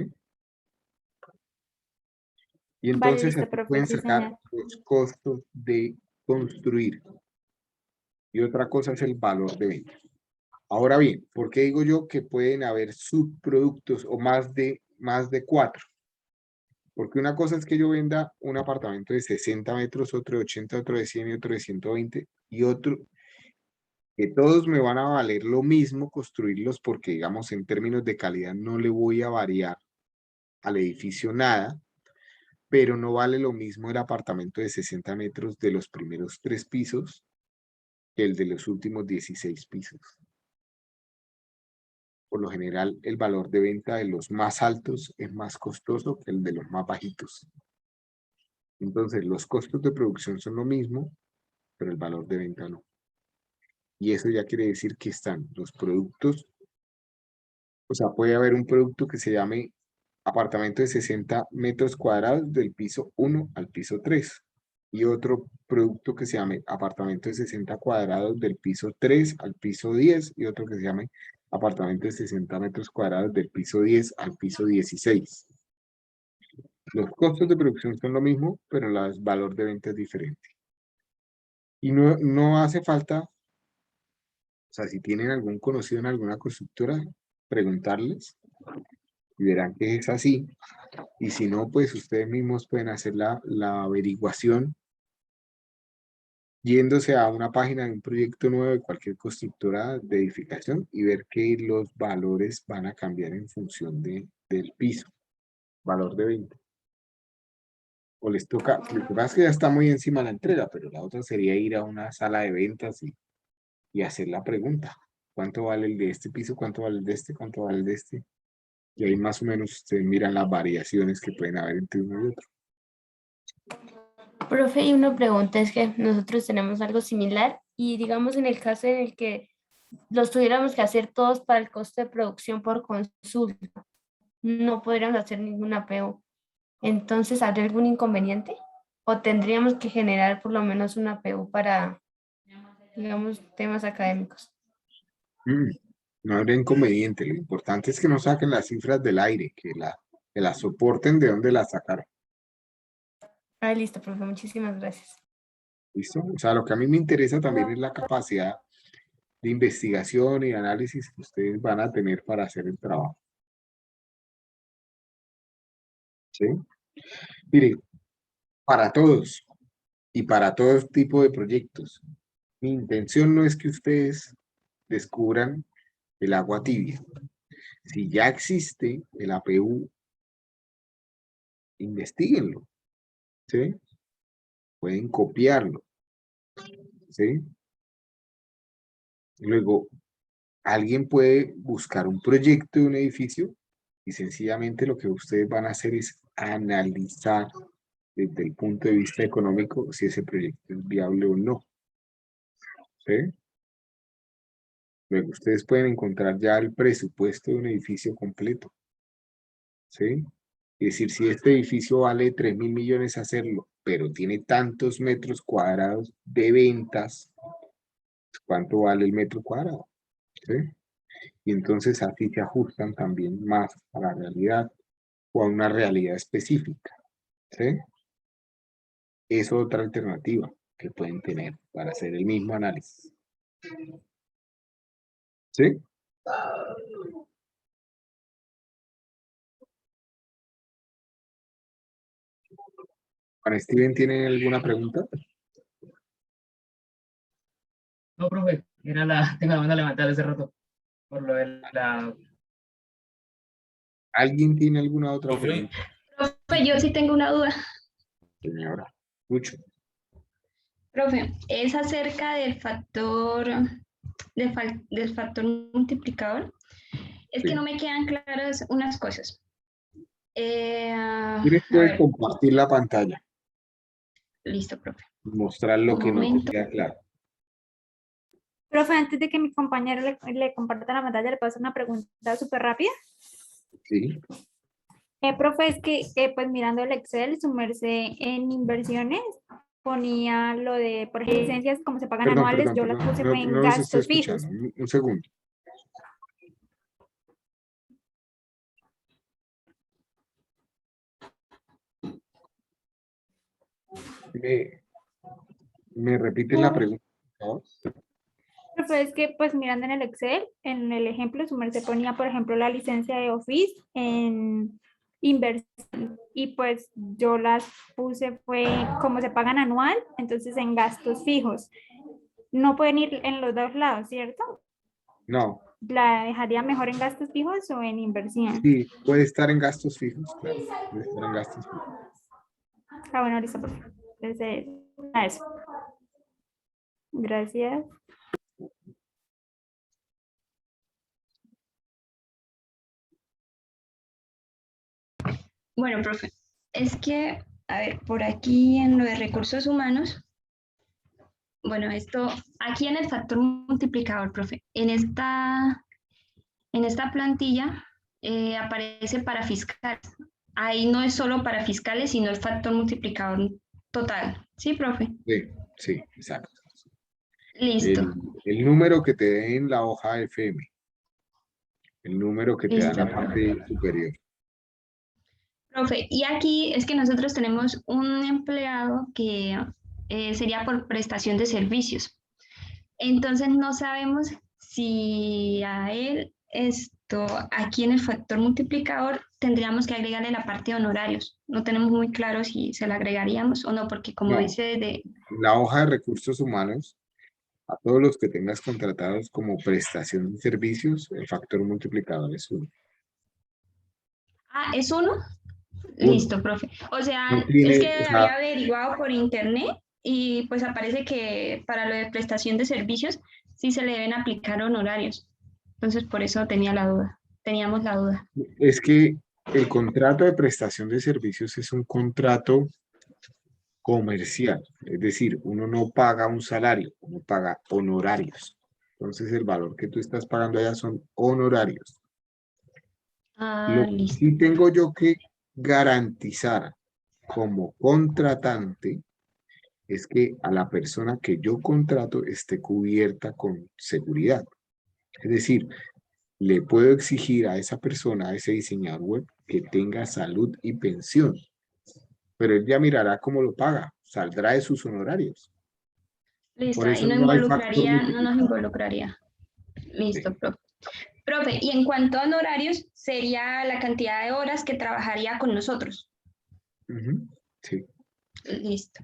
Y entonces Vale, listo, aquí profe, pueden sí, sacar señor. los costos de construir. Y otra cosa es el valor de venta. Ahora bien, ¿por qué digo yo que pueden haber subproductos o más de 4? Porque una cosa es que yo venda un apartamento de 60 metros, otro de 80, otro de 100 y otro de 120 y otro que todos me van a valer lo mismo construirlos porque digamos en términos de calidad no le voy a variar al edificio nada, pero no vale lo mismo el apartamento de 60 metros de los primeros 3 pisos que el de los últimos 16 pisos. Por lo general, el valor de venta de los más altos es más costoso que el de los más bajitos. Entonces, los costos de producción son lo mismo, pero el valor de venta no. Y eso ya quiere decir que están los productos, o sea, puede haber un producto que se llame apartamento de 60 metros cuadrados del piso 1 al piso 3. Y otro producto que se llame apartamento de 60 cuadrados del piso 3 al piso 10. Y otro que se llame apartamento de 60 metros cuadrados del piso 10 al piso 16. Los costos de producción son lo mismo, pero el valor de venta es diferente. Y no hace falta, o sea, si tienen algún conocido en alguna constructora, preguntarles y verán que es así. Y si no, pues ustedes mismos pueden hacer la averiguación yéndose a una página de un proyecto nuevo de cualquier constructora de edificación y ver que los valores van a cambiar en función del piso, valor de venta. O les toca, lo que pasa es que ya está muy encima de la entrega, pero la otra sería ir a una sala de ventas y hacer la pregunta. ¿Cuánto vale el de este piso? ¿Cuánto vale el de este? ¿Cuánto vale el de este? Y ahí más o menos ustedes miran las variaciones que pueden haber entre uno y otro. Profe, y una pregunta es que nosotros tenemos algo similar y digamos en el caso en el que los tuviéramos que hacer todos para el costo de producción por consulta, no podríamos hacer ninguna PO. Entonces, ¿habría algún inconveniente? ¿O tendríamos que generar por lo menos una PO para, digamos, temas académicos? No habría inconveniente. Lo importante es que no saquen las cifras del aire, que las soporten de donde las sacaron. Ah, listo, profe, muchísimas gracias. ¿Listo? O sea, lo que a mí me interesa también es la capacidad de investigación y análisis que ustedes van a tener para hacer el trabajo. ¿Sí? Mire, para todos y para todo tipo de proyectos, mi intención no es que ustedes descubran el agua tibia. Si ya existe el APU, investíguenlo. ¿Sí? Pueden copiarlo. ¿Sí? Luego, alguien puede buscar un proyecto de un edificio y sencillamente lo que ustedes van a hacer es analizar desde el punto de vista económico si ese proyecto es viable o no. ¿Sí? Luego, ustedes pueden encontrar ya el presupuesto de un edificio completo. ¿Sí? Es decir, si este edificio vale 3.000 millones hacerlo, pero tiene tantos metros cuadrados de ventas, ¿cuánto vale el metro cuadrado? ¿Sí? Y entonces así se ajustan también más a la realidad o a una realidad específica. ¿Sí? Es otra alternativa que pueden tener para hacer el mismo análisis. ¿Sí? ¿Para Steven tiene alguna pregunta? No, profe, tengo la mano levantada hace rato. Por lo de la... ¿Alguien tiene alguna otra pregunta? Profe, yo sí tengo una duda. Señora, escucho. Profe, es acerca del factor multiplicador. Es que no me quedan claras unas cosas. ¿Quieres puede compartir la pantalla? Listo, profe. Mostrar lo que no te queda claro. Profe, antes de que mi compañero le comparta la pantalla, le puedo hacer una pregunta súper rápida. Sí. Profe, es que pues mirando el Excel, su merced en inversiones ponía lo de, por ejemplo, licencias como se pagan anuales, yo las puse fue en gastos fijos. Un segundo. ¿Me repite la pregunta, por favor? Profe, es que pues mirando en el Excel, en el ejemplo, su merced ponía, por ejemplo, la licencia de Office en inversión y pues yo las puse fue como se pagan anual, entonces en gastos fijos. No pueden ir en los dos lados, ¿cierto? No. ¿La dejaría mejor en gastos fijos o en inversión? Sí, puede estar en gastos fijos, claro. Puede estar en gastos fijos. Ah, bueno, listo, por favor. Entonces, a eso. Gracias. Bueno, profe, es que, a ver, por aquí en lo de recursos humanos, bueno, esto, aquí en el factor multiplicador, profe, en esta plantilla aparece para fiscales. Ahí no es solo para fiscales, sino el factor multiplicador total. ¿Sí, profe? Sí, exacto. Listo. El número que te dé en la hoja FM. El número que te da en la parte superior. Profe, y aquí es que nosotros tenemos un empleado que sería por prestación de servicios. Entonces no sabemos si a él aquí en el factor multiplicador tendríamos que agregarle la parte de honorarios. No tenemos muy claro si se la agregaríamos o no, porque como dice la hoja de recursos humanos, a todos los que tengas contratados como prestación de servicios, el factor multiplicador es 1. Ah, ¿es 1? Uno. Listo, profe. O sea, No es tiene, que o sea, había averiguado por internet y pues aparece que para lo de prestación de servicios sí se le deben aplicar honorarios. Entonces, por eso tenía la duda. Teníamos la duda. es que el contrato de prestación de servicios es un contrato comercial, es decir, uno no paga un salario, uno paga honorarios. Entonces el valor que tú estás pagando allá son honorarios. Lo Ah, que listo. sí tengo yo que garantizar como contratante es que a la persona que yo contrato esté cubierta con seguridad. Es decir, le puedo exigir a esa persona, a ese diseñador web, que tenga salud y pensión, pero él ya mirará cómo lo paga, saldrá de sus honorarios. Listo, Por ahí eso no no hay factor involucraría, no nos multiplicador. involucraría. Listo, profe. Profe, y en cuanto a honorarios, sería la cantidad de horas que trabajaría con nosotros. Ujú, sí. Listo.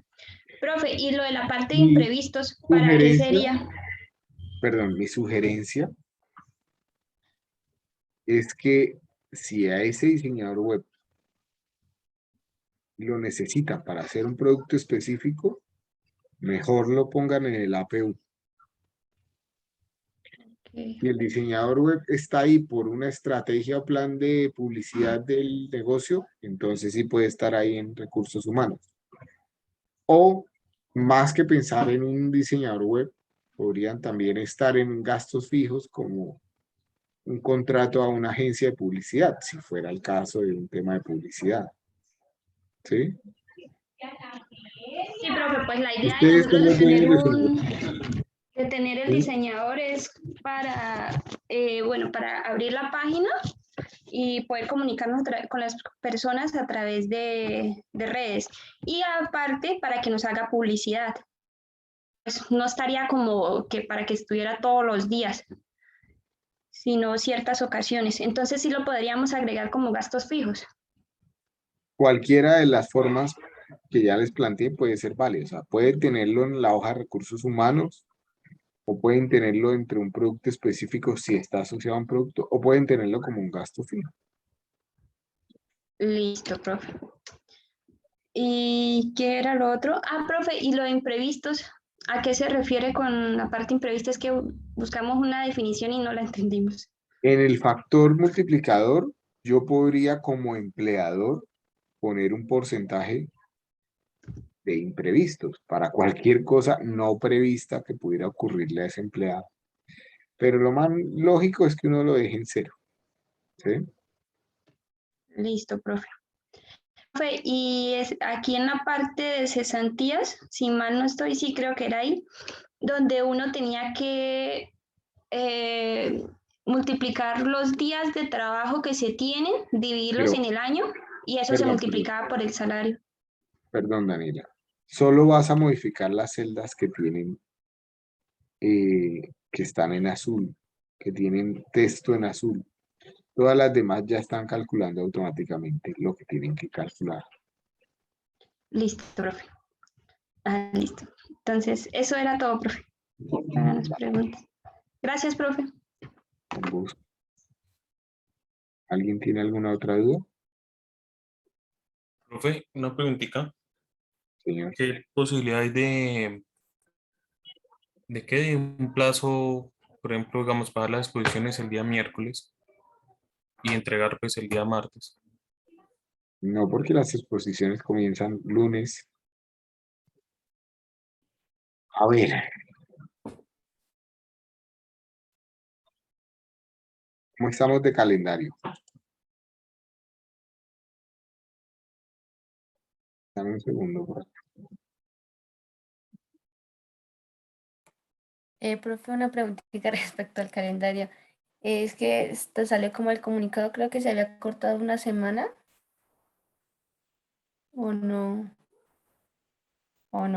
Profe, y lo de la parte de Mi imprevistos, ¿para qué sugerencia, sería? perdón, mi sugerencia es que si a ese diseñador web lo necesitan para hacer un producto específico, mejor lo pongan en el APU. Si el diseñador web está ahí por una estrategia o plan de publicidad del negocio, entonces sí puede estar ahí en recursos humanos. O más que pensar en un diseñador web, podrían también estar en gastos fijos como un contrato a una agencia de publicidad, si fuera el caso de un tema de publicidad. ¿Sí? Sí, profe, pues la idea de Ustedes son nosotros los dueños de su... de tener el ¿Sí? diseñador es para, bueno, para abrir la página y poder comunicarnos con las personas a través de redes. Y aparte, para que nos haga publicidad. Pues no estaría como que para que estuviera todos los días, sino ciertas ocasiones. Entonces sí lo podríamos agregar como gastos fijos. Cualquiera de las formas que ya les planteé puede ser válido. O sea, pueden tenerlo en la hoja de recursos humanos, o pueden tenerlo entre un producto específico si está asociado a un producto, o pueden tenerlo como un gasto fijo. Listo, profe. ¿Y qué era lo otro? Ah, profe, ¿y lo de imprevistos? ¿A qué se refiere con la parte imprevista? Es que buscamos una definición y no la entendimos. En el factor multiplicador, yo podría como empleador poner un porcentaje de imprevistos para cualquier cosa no prevista que pudiera ocurrirle a ese empleado. Pero lo más lógico es que uno lo deje en 0. ¿Sí? Listo, profe. Profe, y es aquí en la parte de cesantías, si mal no estoy, sí creo que era ahí, donde uno tenía que eh, multiplicar los días de trabajo que se tienen, dividirlos Pero, en el año y eso se perdón, multiplicaba por el salario. perdón, Daniela. Solo vas a modificar las celdas que tienen, que están en azul, que tienen texto en azul. Todas las demás ya están calculando automáticamente lo que tienen que calcular. Listo, profe. Ah, listo. Entonces, eso era todo, profe. Para las preguntas. Gracias, profe. Con gusto. ¿Alguien tiene alguna otra duda? Profe, una preguntita. Señor. ¿Qué posibilidad hay de que de un plazo, por ejemplo, digamos, para las exposiciones el día miércoles y entregar pues el día martes? No, porque las exposiciones comienzan lunes. A ver. ¿Cómo estamos de calendario? Dame un segundo, por favor. Profe, una preguntita respecto al calendario. Es que esto salió como el comunicado, creo que se había cortado una semana, ¿o no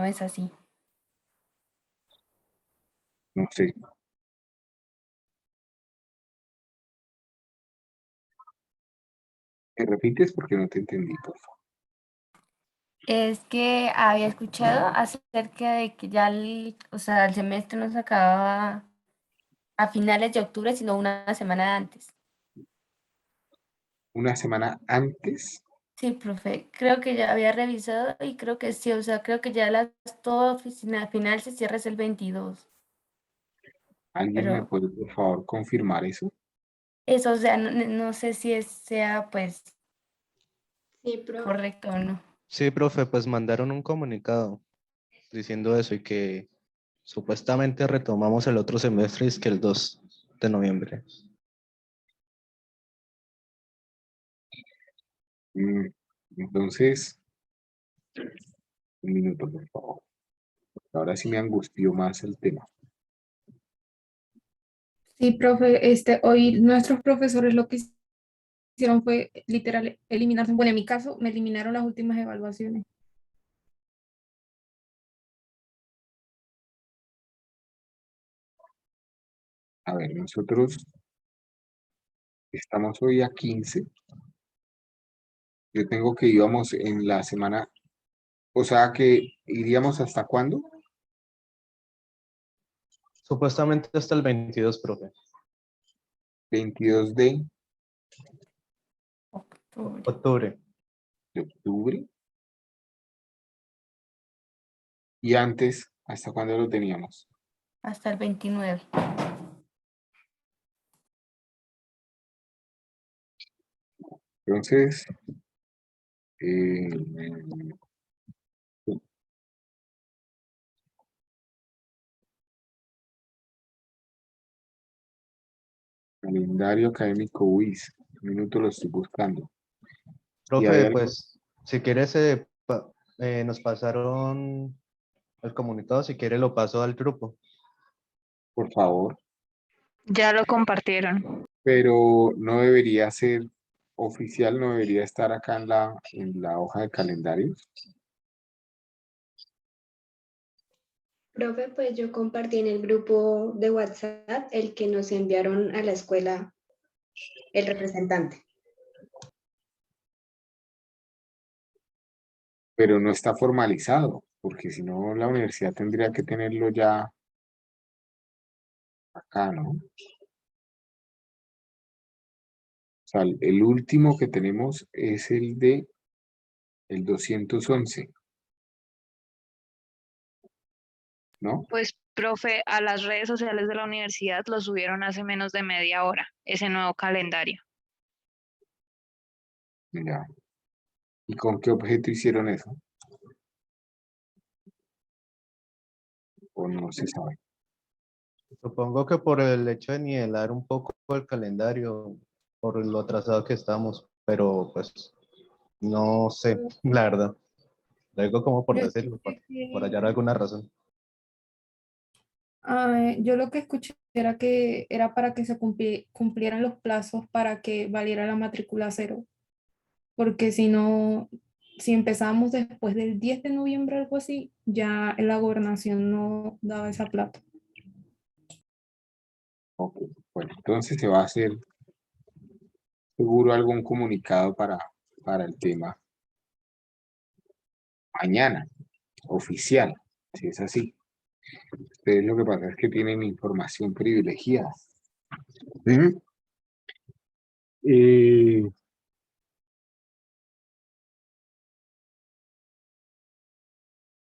es así? No sé. ¿Me repites? Porque no te entendí, por favor. Es que había escuchado acerca de que ya o sea, el semestre no se acababa a finales de octubre, sino una semana antes. Una semana antes. Sí, profe, creo que ya había revisado y creo que sí, o sea, creo que ya toda oficina final se cierra es el 22. ¿Alguien me Pero puede, por favor, confirmar eso? eso, o sea, no sé si sea pues Sí, profe. correcto o no. Sí, profe, pues mandaron un comunicado diciendo eso y que supuestamente retomamos el otro semestre, es que el 2 de noviembre. Entonces, un minuto, por favor. Ahora sí me angustió más el tema. Sí, profe, hoy nuestros profesores lo que hicieron fue literal eliminarse. Bueno, en mi caso, me eliminaron las últimas evaluaciones. A ver, nosotros estamos hoy a 15. Yo tengo que íbamos en la semana, o sea que iríamos ¿hasta cuándo? Supuestamente hasta el 22, profe. 22 de Octubre. octubre. Y antes, ¿hasta cuándo lo teníamos? Hasta el 29. Entonces, calendario académico WIS. Un minuto lo estoy buscando. Y hay Profe, algo, pues, si quieres, nos pasaron el comunicado, si quiere lo paso al grupo. por favor, Ya lo compartieron. pero no debería ser oficial, no debería estar acá en la hoja de calendario. Profe, pues yo compartí en el grupo de WhatsApp el que nos enviaron a la escuela el representante. Pero no está formalizado, porque si no la universidad tendría que tenerlo ya acá, ¿no? O sea, el último que tenemos es el de el 211, ¿no? Pues, profe, a las redes sociales de la universidad lo subieron hace menos de media hora, ese nuevo calendario. Ya. ¿Y con qué objeto hicieron eso? O no se sabe. Supongo que por el hecho de nivelar un poco el calendario, por lo atrasado que estamos, pero pues no sé, la verdad. Lo digo como por Yo decirlo, por hallar alguna razón. yo lo que escuché era que era para que se cumplieran los plazos para que valiera la matrícula cero, porque si no, si empezamos después del 10 de noviembre, algo así, ya la gobernación no daba esa plata. Ok, bueno, entonces se va a hacer seguro algún comunicado para el tema mañana, oficial, si es así. Ustedes lo que pasa es que tienen información privilegiada. ¿Sí?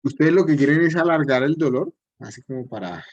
Ustedes lo que quieren es alargar el dolor, así como para